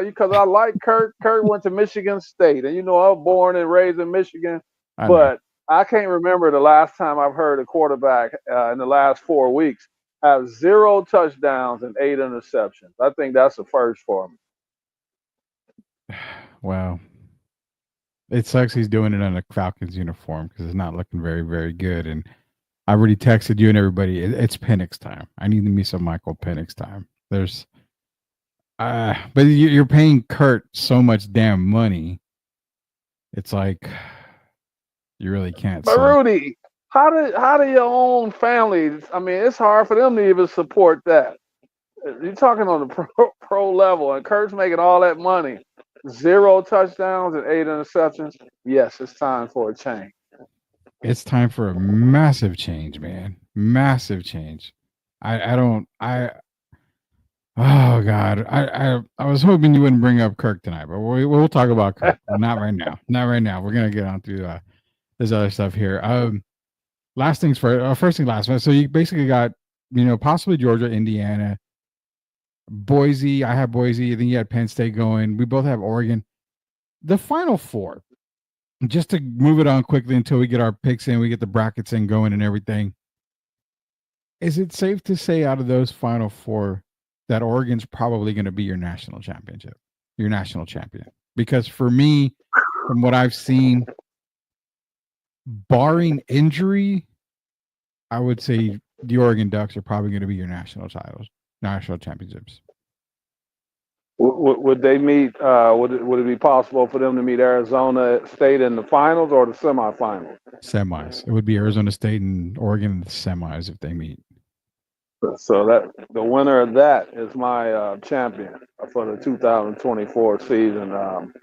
[SPEAKER 9] Because I like Kirk. Kirk went to Michigan State, and I was born and raised in Michigan. But I can't remember the last time I've heard a quarterback in the last 4 weeks have 0 touchdowns and 8 interceptions. I think that's a first for him.
[SPEAKER 7] Wow. It sucks he's doing it in a Falcons uniform because it's not looking very, very good. And I already texted you and everybody. It's Penix time. I need me some Michael Penix time. There's, but you're paying Kurt so much damn money. It's like you really can't.
[SPEAKER 9] But Rudy, how do your own family? I mean, it's hard for them to even support that. You're talking on the pro level, and Kurt's making all that money, 0 touchdowns and 8 interceptions. Yes, it's time for a change.
[SPEAKER 7] It's time for a massive change, man. Massive change. Oh God. I was hoping you wouldn't bring up Kirk tonight, but we'll talk about Kirk. Not right now. Not right now. We're gonna get on to this other stuff here. Last things first. First thing last. So you basically got, possibly Georgia, Indiana, Boise. I have Boise. Then you had Penn State going. We both have Oregon. The Final Four. Just to move it on quickly until we get our picks in, we get the brackets in going and everything. Is it safe to say out of those Final Four that Oregon's probably going to be your national champion? Because for me, from what I've seen, barring injury, I would say the Oregon Ducks are probably going to be your national championships.
[SPEAKER 9] Would they meet? Would it be possible for them to meet Arizona State in the finals or the semifinals?
[SPEAKER 7] Semis. It would be Arizona State and Oregon in the semis if they meet.
[SPEAKER 9] So that the winner of that is my champion for the 2024 season.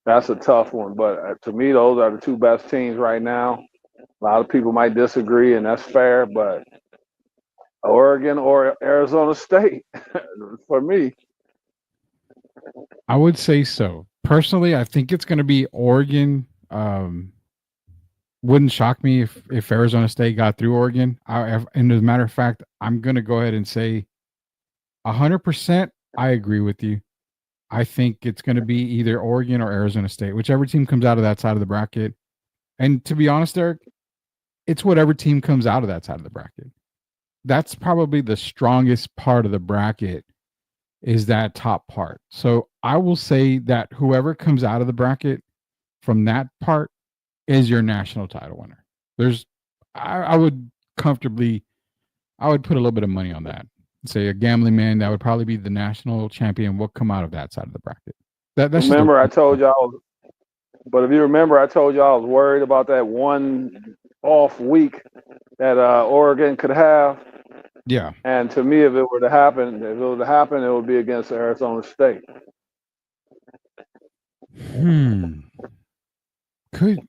[SPEAKER 9] That's a tough one, but to me, those are the 2 best teams right now. A lot of people might disagree, and that's fair, but Oregon or Arizona State for me.
[SPEAKER 7] I would say so. Personally, I think it's going to be Oregon. Wouldn't shock me if Arizona State got through Oregon. And as a matter of fact, I'm going to go ahead and say 100% I agree with you. I think it's going to be either Oregon or Arizona State, whichever team comes out of that side of the bracket. And to be honest, Eric, it's whatever team comes out of that side of the bracket. That's probably the strongest part of the bracket, is that top part. So I will say that whoever comes out of the bracket from that part is your national title winner. I would put a little bit of money on that. Say a gambling man, that would probably be the national champion will come out of that side of the bracket.
[SPEAKER 9] Remember, I told y'all, but if you remember, I told y'all I was worried about that one off week that Oregon could have.
[SPEAKER 7] Yeah.
[SPEAKER 9] And to me, if it were to happen, it would be against Arizona State.
[SPEAKER 7] Could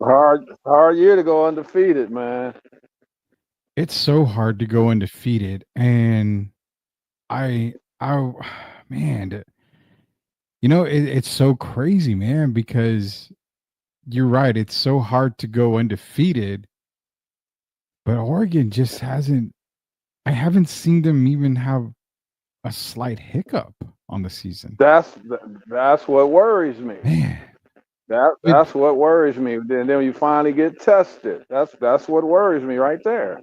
[SPEAKER 9] hard year to go undefeated, man.
[SPEAKER 7] It's so hard to go undefeated, and man, it's so crazy, man, because you're right. It's so hard to go undefeated, but Oregon just hasn't. I haven't seen them even have a slight hiccup on the season.
[SPEAKER 9] That's what worries me.
[SPEAKER 7] Man.
[SPEAKER 9] That's what worries me. Then you finally get tested. That's what worries me right there.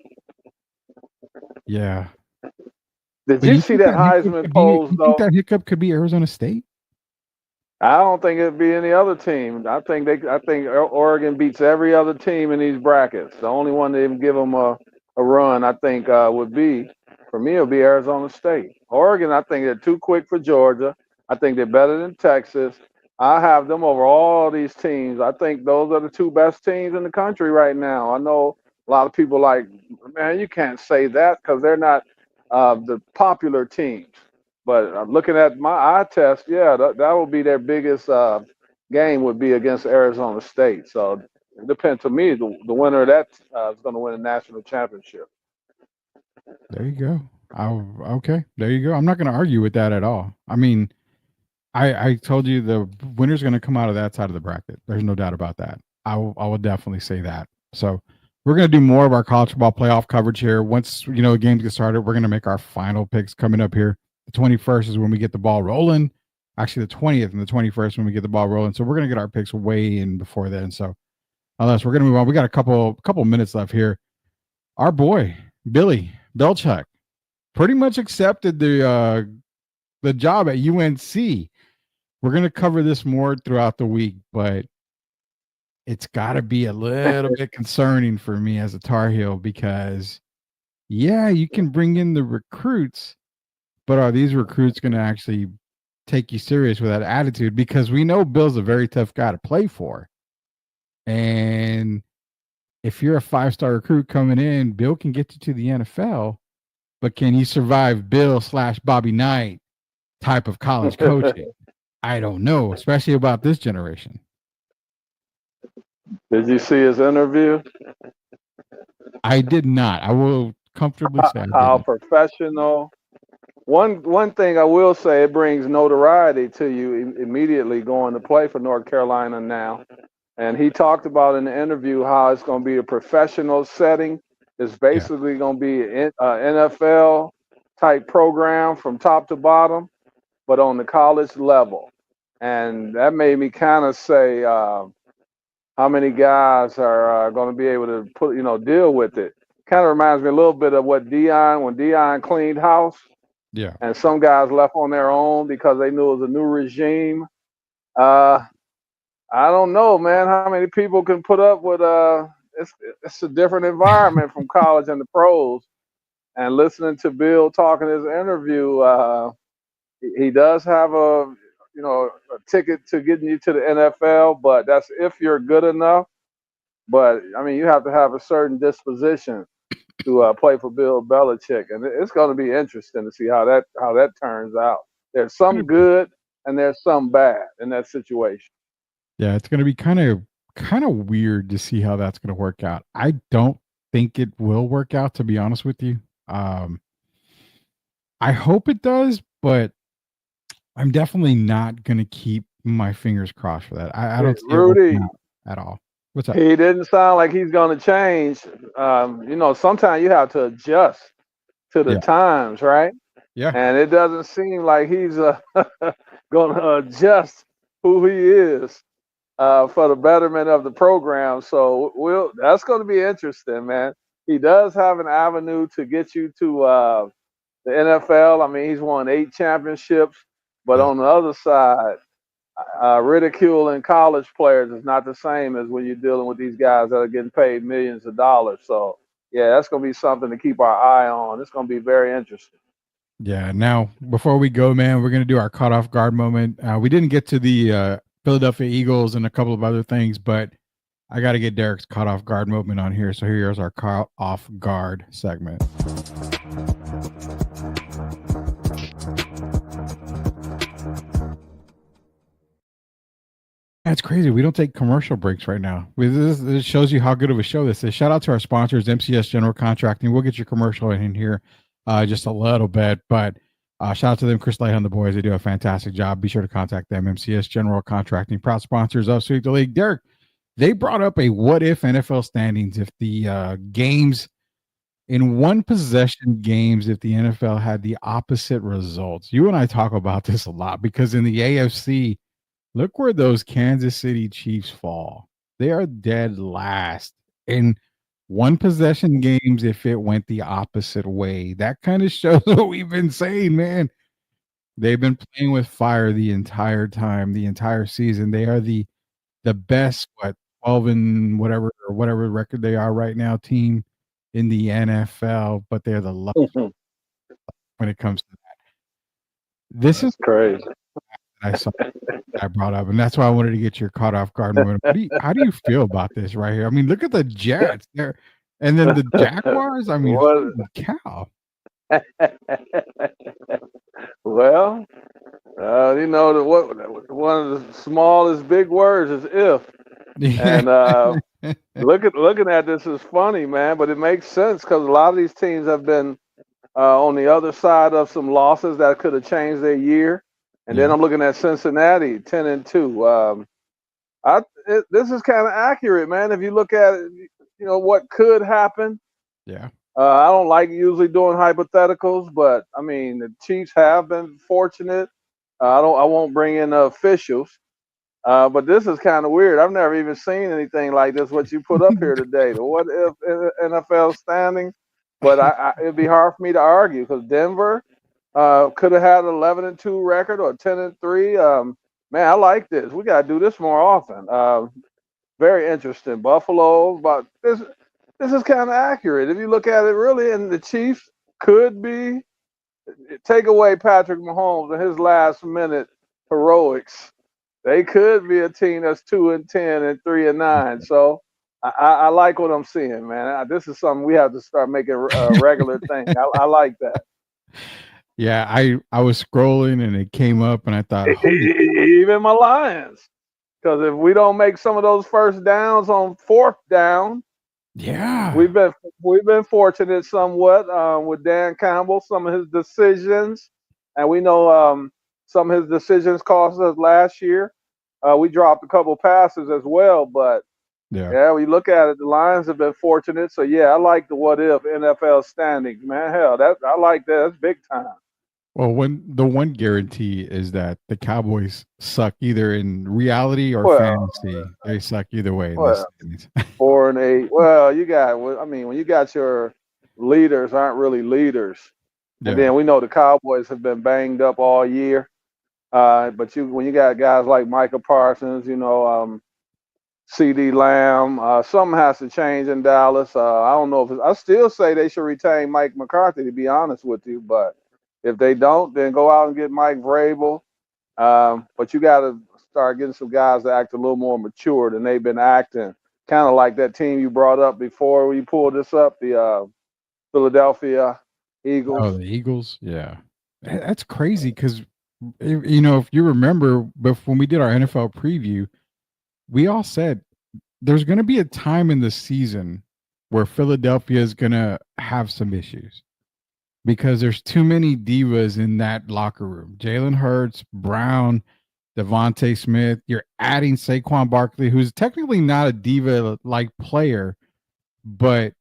[SPEAKER 7] Yeah.
[SPEAKER 9] Did you see that Heisman polls, though?
[SPEAKER 7] You think that hiccup could be Arizona State?
[SPEAKER 9] I don't think it'd be any other team. I think Oregon beats every other team in these brackets. The only one that even give them a run, I think, would be Arizona State. Oregon, I think they're too quick for Georgia. I think they're better than Texas. I have them over all these teams. I think those are the 2 best teams in the country right now. I know a lot of people like, man, you can't say that because they're not the popular teams. But looking at my eye test, yeah, that would be their biggest game would be against Arizona State. So it depends. To me, the winner of that is going to win a national championship.
[SPEAKER 7] There you go. Okay, there you go. I'm not going to argue with that at all. I mean, I told you the winner's going to come out of that side of the bracket. There's no doubt about that. I will definitely say that. So we're going to do more of our college football playoff coverage here. Once, the games get started, we're going to make our final picks coming up here. The 21st is when we get the ball rolling. Actually, the 20th and the 21st when we get the ball rolling. So we're going to get our picks way in before then. So unless we're going to move on, we got a couple minutes left here. Our boy, Billy Belichick, pretty much accepted the job at UNC. We're going to cover this more throughout the week, but it's got to be a little bit concerning for me as a Tar Heel because, yeah, you can bring in the recruits, but are these recruits going to actually take you serious with that attitude? Because we know Bill's a very tough guy to play for. And if you're a 5-star recruit coming in, Bill can get you to the NFL, but can you survive Bill / Bobby Knight type of college coaching? I don't know, especially about this generation.
[SPEAKER 9] Did you see his interview?
[SPEAKER 7] I did not. I will comfortably say
[SPEAKER 9] How professional. One thing I will say, it brings notoriety to you immediately going to play for North Carolina now. And he talked about in the interview how it's going to be a professional setting. It's basically going to be an NFL type program from top to bottom, but on the college level. And that made me kind of say, how many guys are going to be able to deal with it. Kind of reminds me a little bit of when Deion cleaned house.
[SPEAKER 7] Yeah.
[SPEAKER 9] And some guys left on their own because they knew it was a new regime. I don't know, man, how many people can put up with it's a different environment from college and the pros. And listening to Bill talking his interview, he does have a ticket to getting you to the NFL, but that's if you're good enough. But I mean, you have to have a certain disposition to play for Bill Belichick, and it's going to be interesting to see how that turns out. There's some good and there's some bad in that situation.
[SPEAKER 7] Yeah, it's going to be kind of weird to see how that's going to work out. I don't think it will work out, to be honest with you. I hope it does, but I'm definitely not going to keep my fingers crossed for that. I don't see
[SPEAKER 9] Rudy
[SPEAKER 7] it at all. What's up?
[SPEAKER 9] He didn't sound like he's going to change. Sometimes you have to adjust to the times, right?
[SPEAKER 7] Yeah.
[SPEAKER 9] And it doesn't seem like he's going to adjust who he is for the betterment of the program. So that's going to be interesting, man. He does have an avenue to get you to the NFL. I mean, he's won 8 championships, but on the other side, ridiculing college players is not the same as when you're dealing with these guys that are getting paid millions of dollars. So, yeah, that's going to be something to keep our eye on. It's going to be very interesting.
[SPEAKER 7] Yeah. Now, before we go, man, we're going to do our caught off guard moment. We didn't get to the Philadelphia Eagles and a couple of other things, but I got to get Derek's caught off guard moment on here. So here's our caught off guard segment. That's crazy. We don't take commercial breaks right now. This shows you how good of a show this is. Shout out to our sponsors, MCS General Contracting. We'll get your commercial in here just a little bit, but shout out to them, Chris Light and the boys. They do a fantastic job. Be sure to contact them. MCS General Contracting, proud sponsors of Sweep the League. Derek, they brought up a what if NFL standings if the games in one possession games if the NFL had the opposite results. You and I talk about this a lot because in the AFC, look where those Kansas City Chiefs fall. They are dead last in one possession games if it went the opposite way. That kind of shows what we've been saying, man. They've been playing with fire the entire time, the entire season. They are the best, 12 and whatever record they are right now team in the NFL, but they're the lowest when it comes to that. This is
[SPEAKER 9] crazy.
[SPEAKER 7] I brought up, and that's why I wanted to get your caught off guard moment. How do you feel about this right here? I mean, look at the Jets there, and then the Jaguars. I mean, holy cow!
[SPEAKER 9] Well, one of the smallest big words is if, and looking at this is funny, man, but it makes sense because a lot of these teams have been on the other side of some losses that could have changed their year. And then I'm looking at Cincinnati, 10-2. This is kind of accurate, man. If you look at it, what could happen.
[SPEAKER 7] Yeah.
[SPEAKER 9] I don't like usually doing hypotheticals, but I mean the Chiefs have been fortunate. I won't bring in the officials, but this is kind of weird. I've never even seen anything like this. What you put up here today, the what if NFL standings. but it'd be hard for me to argue because Denver could have had an 11-2 record or 10-3. Man, I like this. We got to do this more often. Very interesting. Buffalo, but this is kind of accurate if you look at it really. And the Chiefs could be take away Patrick Mahomes and his last minute heroics. They could be a team that's 2-10 and 3-9. So I like what I'm seeing, man. This is something we have to start making a regular thing. I like that.
[SPEAKER 7] Yeah, I was scrolling and it came up and I thought,
[SPEAKER 9] Even my Lions, because if we don't make some of those first downs on fourth down,
[SPEAKER 7] yeah,
[SPEAKER 9] we've been fortunate somewhat with Dan Campbell, some of his decisions, and we know some of his decisions cost us last year. We dropped a couple passes as well, but yeah, we look at it. The Lions have been fortunate, so yeah, I like the what if NFL standings, man. Hell, I like that. That's big time.
[SPEAKER 7] Well, the one guarantee is that the Cowboys suck either in reality or fantasy. They suck either way.
[SPEAKER 9] 4-8. Well, you got. I mean, when you got your leaders aren't really leaders, and then we know the Cowboys have been banged up all year. But when you got guys like Micah Parsons, CD Lamb, something has to change in Dallas. I don't know if I still say they should retain Mike McCarthy, to be honest with you, but if they don't, then go out and get Mike Vrabel. But you got to start getting some guys that act a little more mature than they've been acting. Kind of like that team you brought up before when you pulled this up, the Philadelphia Eagles.
[SPEAKER 7] Oh, the Eagles? Yeah. That's crazy because, if you remember, when we did our NFL preview, we all said there's going to be a time in the season where Philadelphia is going to have some issues because there's too many divas in that locker room. Jalen Hurts, Brown, Devontae Smith. You're adding Saquon Barkley, who's technically not a diva-like player, but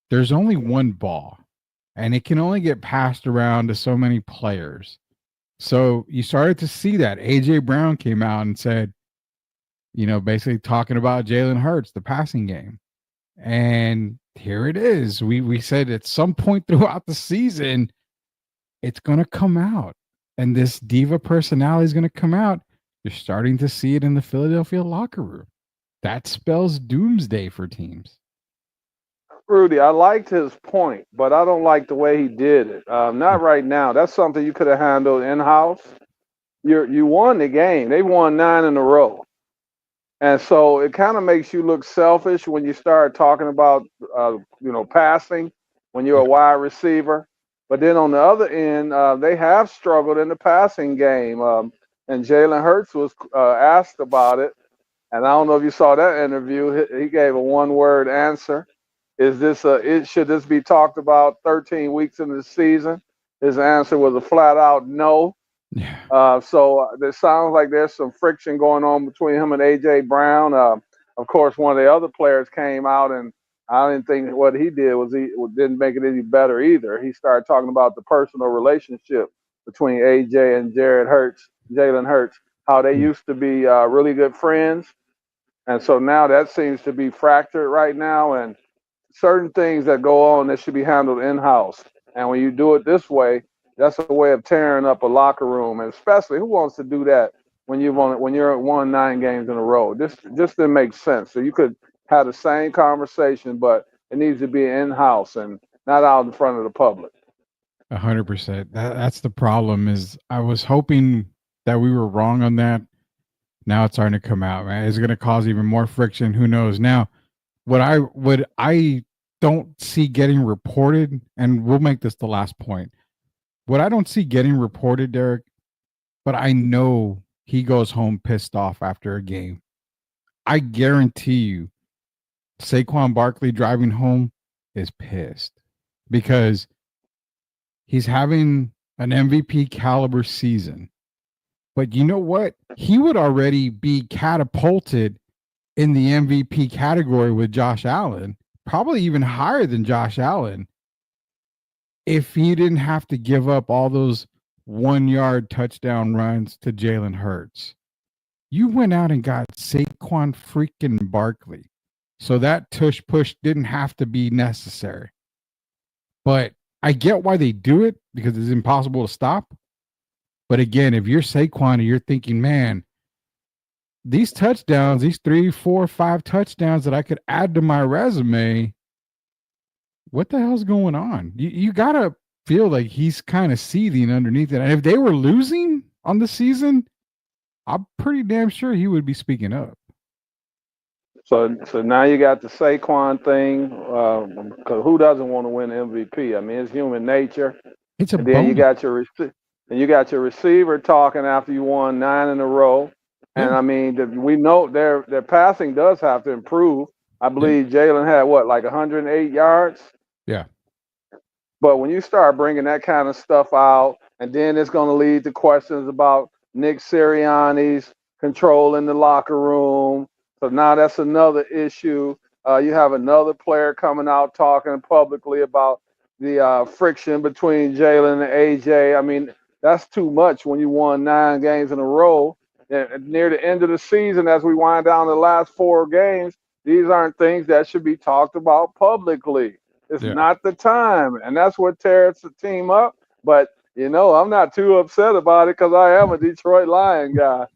[SPEAKER 7] there's only one ball, and it can only get passed around to so many players. So you started to see that. A.J. Brown came out and said, basically talking about Jalen Hurts, the passing game. And here it is. We said at some point throughout the season, it's going to come out. And this diva personality is going to come out. You're starting to see it in the Philadelphia locker room. That spells doomsday for teams.
[SPEAKER 9] Rudy, I liked his point, but I don't like the way he did it. Not right now. That's something you could have handled in-house. You won the game. They won 9 in a row. And so it kind of makes you look selfish when you start talking about, passing when you're a wide receiver. But then on the other end, they have struggled in the passing game. And Jalen Hurts was asked about it. And I don't know if you saw that interview. He gave a one-word answer. Should this be talked about 13 weeks into the season? His answer was a flat-out no.
[SPEAKER 7] Yeah.
[SPEAKER 9] So it sounds like there's some friction going on between him and A.J. Brown. Of course, one of the other players came out, and I didn't think what he did didn't make it any better either. He started talking about the personal relationship between A.J. and Jalen Hurts, how they used to be really good friends. And so now that seems to be fractured right now, and certain things that go on that should be handled in-house. And when you do it this way, that's a way of tearing up a locker room, and especially who wants to do that when you're won 9 games in a row? This just didn't make sense. So you could have the same conversation, but it needs to be in-house and not out in front of the public.
[SPEAKER 7] 100%. That's the problem. Is I was hoping that we were wrong on that. Now it's starting to come out, man. It's going to cause even more friction. Who knows? Now, what I don't see getting reported, and we'll make this the last point. What I don't see getting reported, Derek, but I know he goes home pissed off after a game. I guarantee you, Saquon Barkley driving home is pissed because he's having an MVP caliber season. But you know what? He would already be catapulted in the MVP category with Josh Allen, probably even higher than Josh Allen, if he didn't have to give up all those 1-yard touchdown runs to Jalen Hurts. You went out and got Saquon freaking Barkley. So that tush push didn't have to be necessary. But I get why they do it because it's impossible to stop. But again, if you're Saquon and you're thinking, man, these touchdowns, these 3, 4, 5 touchdowns that I could add to my resume, what the hell's going on? You gotta feel like he's kind of seething underneath it. And if they were losing on the season, I'm pretty damn sure he would be speaking up.
[SPEAKER 9] So now you got the Saquon thing. Because who doesn't want to win MVP? I mean, it's human nature.
[SPEAKER 7] It's a
[SPEAKER 9] And then
[SPEAKER 7] bonus.
[SPEAKER 9] you got your receiver talking after you won 9 in a row. And
[SPEAKER 7] Yeah.
[SPEAKER 9] I mean, we know their passing does have to improve. I believe Jalen had like 108 yards.
[SPEAKER 7] Yeah.
[SPEAKER 9] But when you start bringing that kind of stuff out, and then it's going to lead to questions about Nick Sirianni's control in the locker room. So now that's another issue. You have another player coming out talking publicly about the friction between Jalen and AJ. I mean, that's too much when you won 9 games in a row. And near the end of the season, as we wind down the last 4 games, these aren't things that should be talked about publicly. It's not the time, and that's what tears the team up. But, I'm not too upset about it because I am a Detroit Lion guy.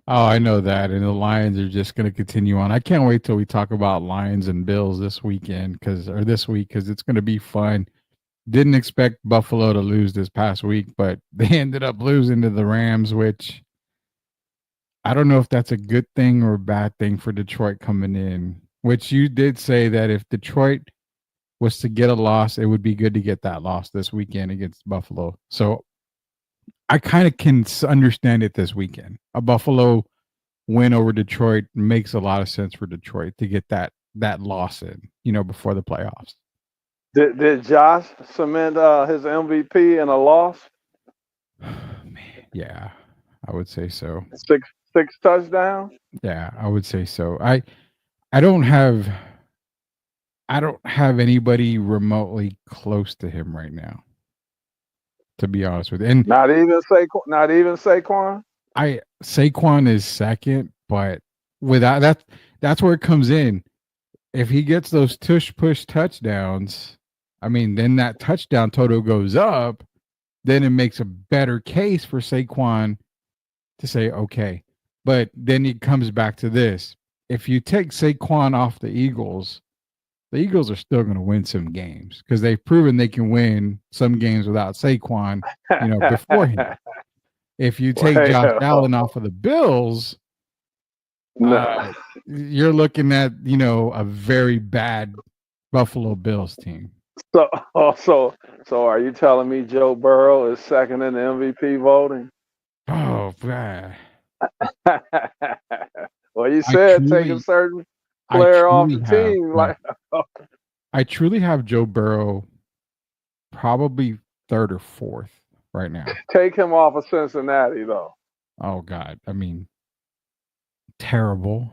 [SPEAKER 7] Oh, I know that. And the Lions are just going to continue on. I can't wait till we talk about Lions and Bills this weekend because it's going to be fun. Didn't expect Buffalo to lose this past week, but they ended up losing to the Rams, which I don't know if that's a good thing or a bad thing for Detroit coming in, which you did say that if Detroit was to get a loss, it would be good to get that loss this weekend against Buffalo. So I kind of can understand it this weekend. A Buffalo win over Detroit makes a lot of sense for Detroit to get that loss in, before the playoffs.
[SPEAKER 9] Did Josh cement his MVP in a loss?
[SPEAKER 7] Yeah, I would say so.
[SPEAKER 9] Six touchdowns?
[SPEAKER 7] Yeah, I would say so. I don't have anybody remotely close to him right now, to be honest with you. And
[SPEAKER 9] not even Saquon?
[SPEAKER 7] Saquon is second, but without that's where it comes in. If he gets those tush push touchdowns, I mean, then that touchdown total goes up. Then it makes a better case for Saquon to say, okay. But then it comes back to this. If you take Saquon off the Eagles are still going to win some games because they've proven they can win some games without Saquon, beforehand. If you take Josh Allen off of the Bills, you're looking at, a very bad Buffalo Bills team.
[SPEAKER 9] So are you telling me Joe Burrow is second in the MVP voting?
[SPEAKER 7] Oh, man.
[SPEAKER 9] Well, you said take a certain player off the team.
[SPEAKER 7] I truly have Joe Burrow probably third or fourth right now.
[SPEAKER 9] Take him off of Cincinnati, though.
[SPEAKER 7] Oh, God. I mean, terrible.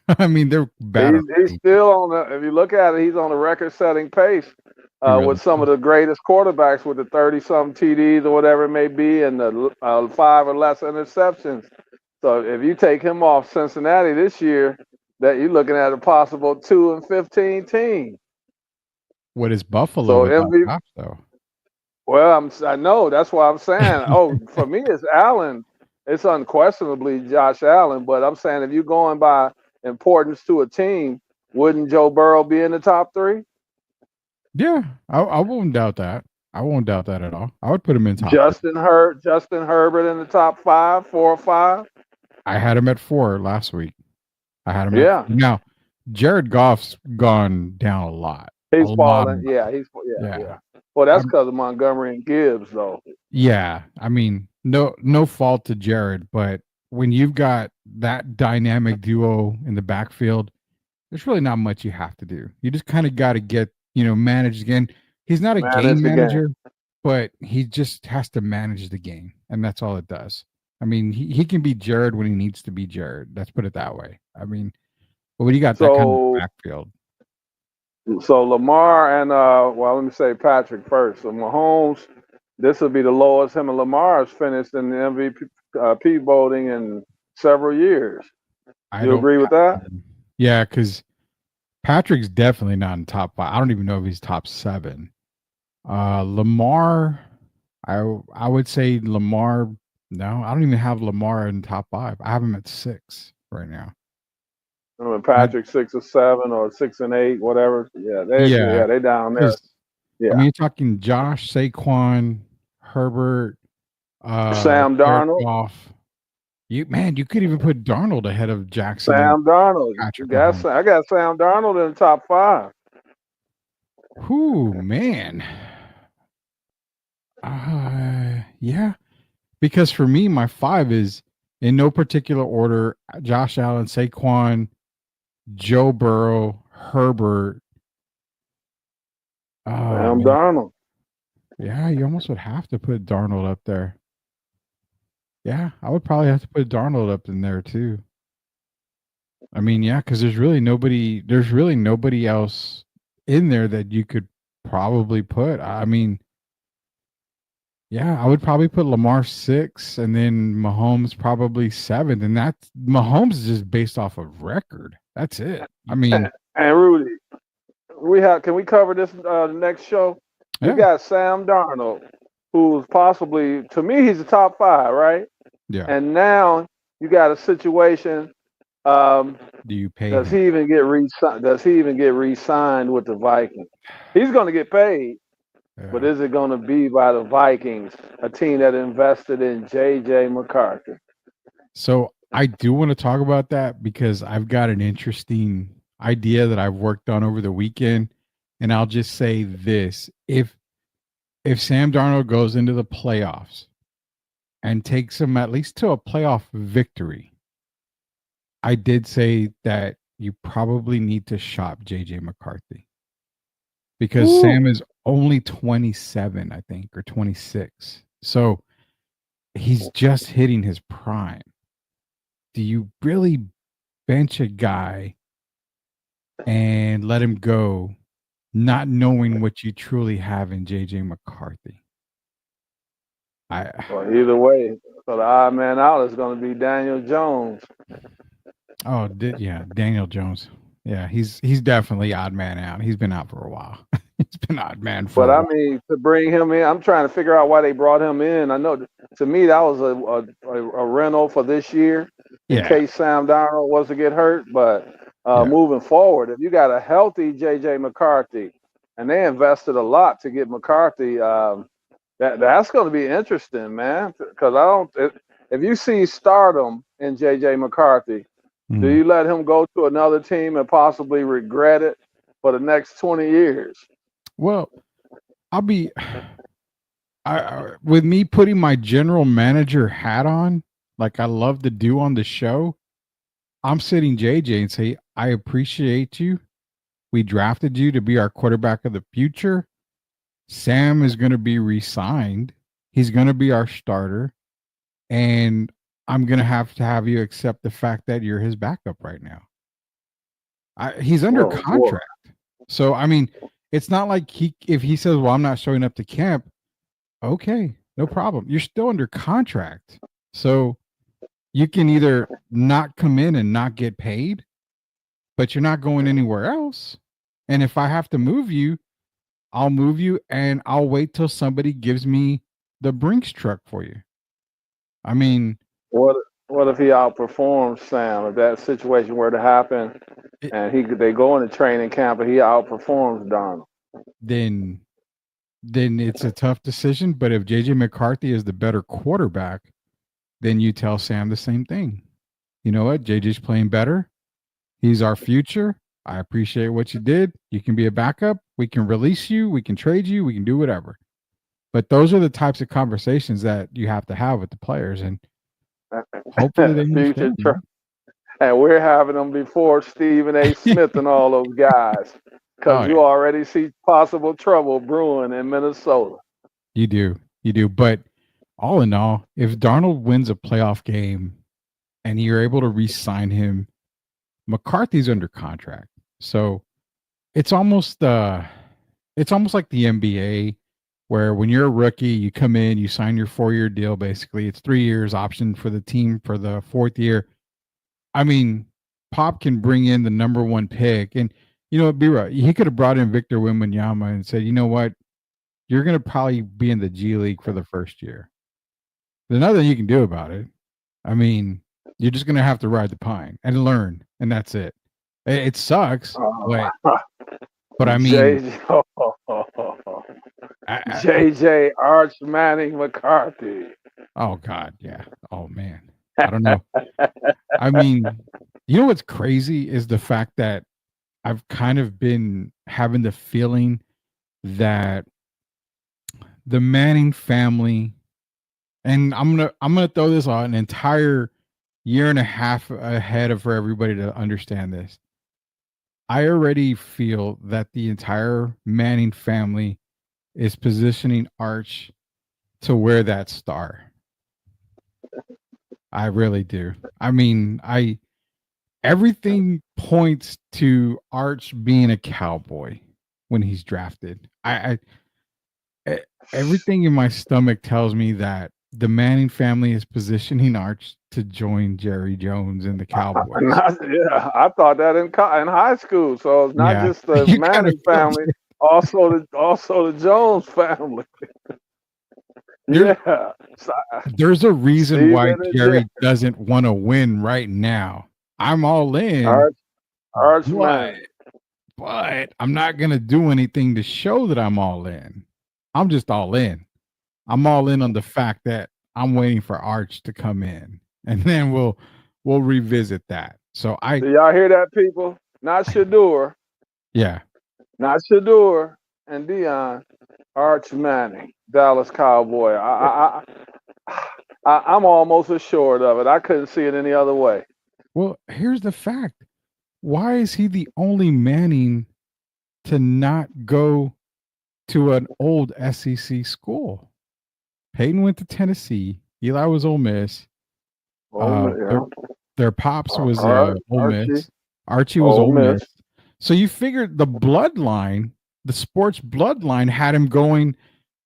[SPEAKER 7] I mean, they're bad.
[SPEAKER 9] He's still if you look at it, he's on a record-setting pace with some of the greatest quarterbacks with the 30-something TDs or whatever it may be and the 5 or less interceptions. So if you take him off Cincinnati this year, that you're looking at a possible 2-15 team.
[SPEAKER 7] What is Buffalo
[SPEAKER 9] MVP,
[SPEAKER 7] though?
[SPEAKER 9] Well, I know. That's why I'm saying, for me, it's Allen. It's unquestionably Josh Allen. But I'm saying if you're going by importance to a team, wouldn't Joe Burrow be in the top 3?
[SPEAKER 7] Yeah, I won't doubt that. I won't doubt that at all. I would put him in top.
[SPEAKER 9] Justin Herbert in the top 5, 4 or 5.
[SPEAKER 7] I had him at 4 last week. I had him. Yeah. Now, Jared Goff's gone down a lot.
[SPEAKER 9] He's fallen. Yeah. Well, that's because of Montgomery and Gibbs, though.
[SPEAKER 7] Yeah. I mean, no fault to Jared, but when you've got that dynamic duo in the backfield, there's really not much you have to do. You just kind of got to get, manage again. He's not a game manager, but he just has to manage the game, and that's all it does. I mean, he can be Jared when he needs to be Jared. Let's put it that way. I mean, but when you got that kind of backfield.
[SPEAKER 9] So Lamar and let me say Patrick first. So Mahomes, this will be the lowest him and Lamar has finished in the MVP voting in several years. You agree with that?
[SPEAKER 7] Yeah, because Patrick's definitely not in top 5. I don't even know if he's top 7. Lamar, I would say Lamar. No, I don't even have Lamar in top 5. I have him at 6 right now.
[SPEAKER 9] I mean, Patrick 6 or 7 or 6 and 8, whatever. Yeah, they down there. Yeah,
[SPEAKER 7] I mean, you're talking Josh, Saquon, Herbert,
[SPEAKER 9] Sam
[SPEAKER 7] Jared
[SPEAKER 9] Darnold.
[SPEAKER 7] Goff. You could even put Darnold ahead of Jackson.
[SPEAKER 9] Sam Darnold.
[SPEAKER 7] Patrick
[SPEAKER 9] I got Sam Darnold in the top 5.
[SPEAKER 7] Whoo, man. Yeah. Because for me, my 5 is in no particular order: Josh Allen, Saquon, Joe Burrow, Herbert.
[SPEAKER 9] Sam Darnold.
[SPEAKER 7] Yeah, you almost would have to put Darnold up there. Yeah, I would probably have to put Darnold up in there too. I mean, yeah, because there's really nobody else in there that you could probably put. I mean, yeah, I would probably put Lamar 6 and then Mahomes probably 7. And that's Mahomes is just based off of record. That's it. I mean,
[SPEAKER 9] and Rudy, can we cover this the next show?
[SPEAKER 7] Yeah.
[SPEAKER 9] We got Sam Darnold, who's possibly, to me, he's the top 5, right?
[SPEAKER 7] Yeah.
[SPEAKER 9] And now you got a situation.
[SPEAKER 7] Do you pay?
[SPEAKER 9] Does he even get re-signed with the Vikings? He's going to get paid, but is it going to be by the Vikings, a team that invested in J.J. McCarthy?
[SPEAKER 7] So I do want to talk about that because I've got an interesting idea that I've worked on over the weekend, and I'll just say this: if Sam Darnold goes into the playoffs and takes them at least to a playoff victory, I did say that you probably need to shop JJ McCarthy because Sam is only 27, I think, or 26. So he's just hitting his prime. Do you really bench a guy and let him go, not knowing what you truly have in JJ McCarthy?
[SPEAKER 9] Well, either way, so the odd man out is going to be Daniel Jones.
[SPEAKER 7] Oh, Daniel Jones. Yeah, he's definitely odd man out. He's been out for a while. He's been odd man for.
[SPEAKER 9] But I mean, to bring him in, I'm trying to figure out why they brought him in. I know, to me, that was a rental for this year in case Sam Darnold was to get hurt. But moving forward, if you got a healthy J.J. McCarthy, and they invested a lot to get McCarthy, that's going to be interesting, man. Because if you see stardom in J.J. McCarthy, do you let him go to another team and possibly regret it for the next 20 years?
[SPEAKER 7] Well, with me putting my general manager hat on, like I love to do on the show, I'm sitting JJ and say, I appreciate you. We drafted you to be our quarterback of the future. Sam is going to be re-signed. He's going to be our starter. And I'm going to have you accept the fact that you're his backup right now. He's under contract. So, I mean, it's not like if he says, well, I'm not showing up to camp. Okay, no problem. You're still under contract. So you can either not come in and not get paid, but you're not going anywhere else. And if I have to move you, I'll move you and I'll wait till somebody gives me the Brinks truck for you. I mean,
[SPEAKER 9] what if he outperforms Sam? If that situation were to happen and they go into training camp and he outperforms Darnold,
[SPEAKER 7] then it's a tough decision. But if JJ McCarthy is the better quarterback, then you tell Sam the same thing. You know what? JJ's playing better. He's our future. I appreciate what you did. You can be a backup. We can release you. We can trade you. We can do whatever. But those are the types of conversations that you have to have with the players, and hopefully they understand.
[SPEAKER 9] And we're having them before Stephen A. Smith and all those guys, because you already see possible trouble brewing in Minnesota.
[SPEAKER 7] You do. But all in all, if Darnold wins a playoff game and you're able to re-sign him, McCarthy's under contract. So it's almost like the NBA, where when you're a rookie, you come in, you sign your 4-year deal. Basically, it's 3 years option for the team for the 4th year. I mean, Pop can bring in the number 1 pick, and You know what, B-Roy, he could have brought in Victor Wembanyama and said, you know what, you're going to probably be in the G League for the first year. There's nothing you can do about it. I mean, you're just going to have to ride the pine and learn, and that's it. It sucks, but I mean,
[SPEAKER 9] JJ Arch Manning McCarthy.
[SPEAKER 7] oh God, yeah. Oh man, I don't know. I mean, you know what's crazy is the fact that I've kind of been having the feeling that the Manning family, and I'm gonna throw this on an entire year and a half ahead of for everybody to understand this. I already feel that the entire Manning family is positioning Arch to wear that star. I really do. I mean, everything points to Arch being a Cowboy when he's drafted. Everything in my stomach tells me that the Manning family is positioning Arch to join Jerry Jones and the Cowboys.
[SPEAKER 9] Yeah, I thought that in high school. So it's not just the
[SPEAKER 7] You
[SPEAKER 9] Manning family, also the Jones family. Yeah.
[SPEAKER 7] There's a reason why
[SPEAKER 9] Steven and
[SPEAKER 7] Jerry doesn't want to win right now. I'm all in.
[SPEAKER 9] Arch Manning.
[SPEAKER 7] But I'm not going to do anything to show that I'm all in. I'm just all in. I'm all in on the fact that I'm waiting for Arch to come in, and then we'll revisit that. So
[SPEAKER 9] Do y'all hear that, people? Not Shador.
[SPEAKER 7] Yeah.
[SPEAKER 9] Not Shador and Dion. Arch Manning, Dallas Cowboy. I'm almost assured of it. I couldn't see it any other way.
[SPEAKER 7] Well, here's the fact. Why is he the only Manning to not go to an old SEC school? Peyton went to Tennessee. Eli was Ole Miss. Their pops was Ole Miss. Archie was Ole Miss. So you figured the bloodline, the sports bloodline, had him going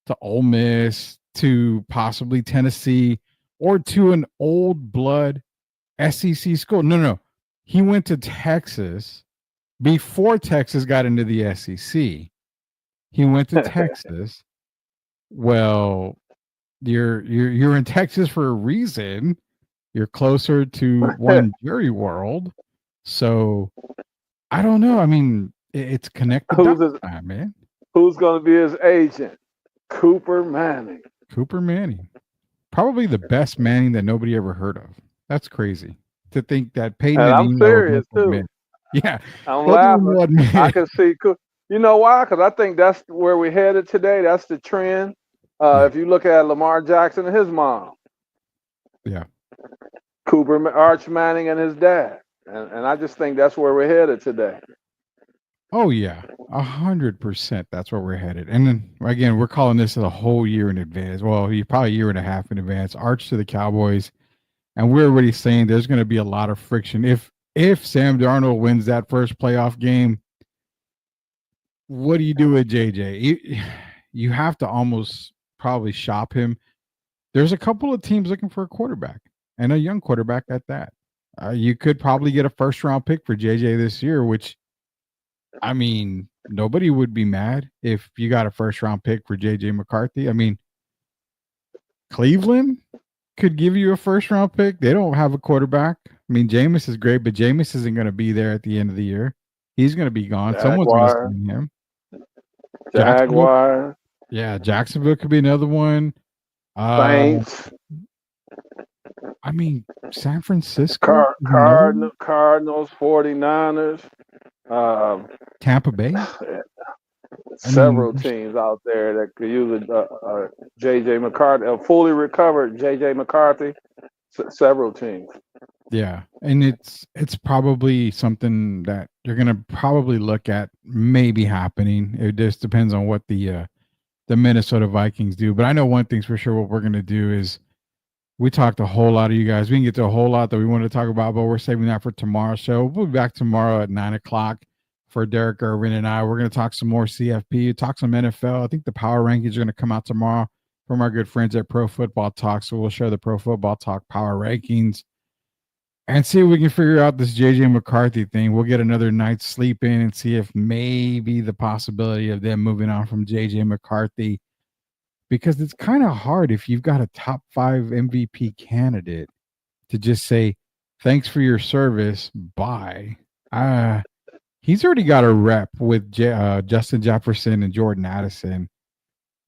[SPEAKER 7] to Ole Miss, to possibly Tennessee, or to an old blood SEC school. No. He went to Texas before Texas got into the SEC. He went to Texas. Well, you're in Texas for a reason. You're closer to one Jerry world. So I don't know. I mean, it's connected. Man.
[SPEAKER 9] Who's going to be his agent? Cooper Manning.
[SPEAKER 7] Cooper Manning. Probably the best Manning that nobody ever heard of. That's crazy to think that Peyton.
[SPEAKER 9] And I'm serious too.
[SPEAKER 7] Yeah,
[SPEAKER 9] I'm laughing. I can see. You know why? Because I think that's where we're headed today. That's the trend. If you look at Lamar Jackson and his mom.
[SPEAKER 7] Yeah.
[SPEAKER 9] Cooper Arch Manning and his dad. And I just think that's where we're headed today.
[SPEAKER 7] Oh yeah, 100%. That's where we're headed. And then again, we're calling this a whole year in advance. Well, you probably a year and a half in advance. Arch to the Cowboys, and we're already saying there's going to be a lot of friction if Sam Darnold wins that first playoff game. What do you do with JJ? You have to almost probably shop him. There's a couple of teams looking for a quarterback, and a young quarterback at that. You could probably get a first-round pick for JJ this year, which, I mean, nobody would be mad if you got a first-round pick for JJ McCarthy. I mean, Cleveland could give you a first-round pick. They don't have a quarterback. I mean, Jameis is great, but Jameis isn't going to be there at the end of the year. He's going to be gone. Someone's going to sign him.
[SPEAKER 9] Jaguar.
[SPEAKER 7] Yeah, Jacksonville could be another one.
[SPEAKER 9] Saints.
[SPEAKER 7] I mean, San Francisco.
[SPEAKER 9] Cardinals, 49ers.
[SPEAKER 7] Tampa Bay.
[SPEAKER 9] Several teams out there that could use a J.J. McCarthy, a fully recovered J.J. McCarthy. Several teams.
[SPEAKER 7] Yeah, and it's probably something that you're going to probably look at maybe happening. It just depends on what the Minnesota Vikings do. But I know one thing's for sure. What we're going to do is we talked a whole lot of you guys. We can get to a whole lot that we wanted to talk about, but we're saving that for tomorrow's show. We'll be back tomorrow at 9:00 for Derek Irvin and I. We're going to talk some more CFP, talk some NFL. I think the power rankings are going to come out tomorrow from our good friends at Pro Football Talk. So we'll share the Pro Football Talk power rankings. and see if we can figure out this JJ McCarthy thing. We'll get another night's sleep in and see if maybe the possibility of them moving on from JJ McCarthy, because it's kind of hard if you've got a top 5 MVP candidate to just say, thanks for your service, bye. He's already got a rep with Justin Jefferson and Jordan Addison.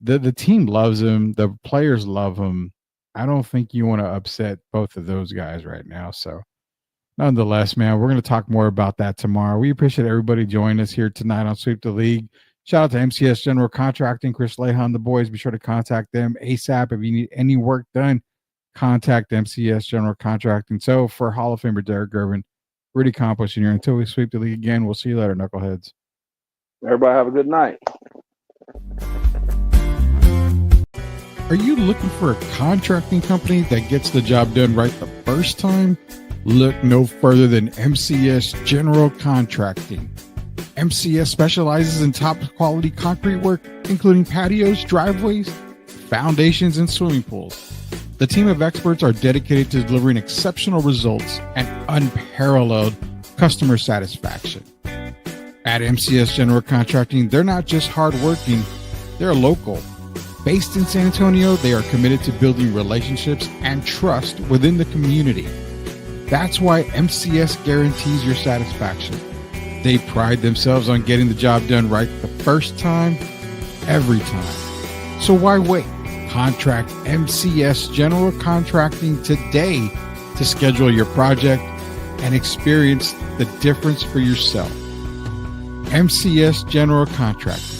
[SPEAKER 7] The team loves him. The players love him. I don't think you want to upset both of those guys right now. So nonetheless, man, we're going to talk more about that tomorrow. We appreciate everybody joining us here tonight on Sweep the League. Shout out to MCS General Contracting, Chris Lehan, the boys. Be sure to contact them ASAP. If you need any work done, contact MCS General Contracting. So for Hall of Famer Derek Gervin, Rudy Campos Jr., until we sweep the league again, we'll see you later, knuckleheads.
[SPEAKER 9] Everybody have a good night.
[SPEAKER 7] Are you looking for a contracting company that gets the job done right the first time? Look no further than MCS General Contracting. MCS specializes in top quality concrete work, including patios, driveways, foundations, and swimming pools. The team of experts are dedicated to delivering exceptional results and unparalleled customer satisfaction. At MCS General Contracting, they're not just hardworking, they're local. Based in San Antonio, they are committed to building relationships and trust within the community. That's why MCS guarantees your satisfaction. They pride themselves on getting the job done right the first time, every time. So why wait? Contract MCS General Contracting today to schedule your project and experience the difference for yourself. MCS General Contracting.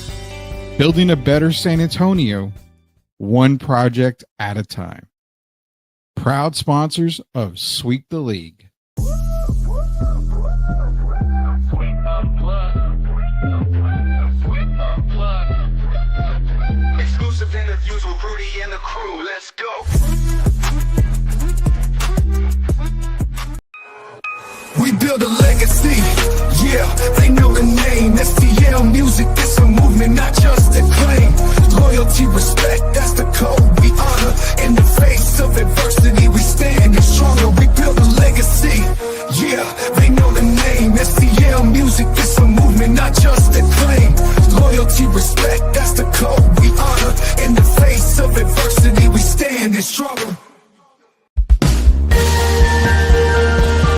[SPEAKER 7] Building a better San Antonio, one project at a time. Proud sponsors of Sweep the League.
[SPEAKER 3] Exclusive interviews with Rudy and the crew. Let's go. We build a legacy, yeah, they know the name. STL music, it's a movement, not just a claim. Loyalty, respect.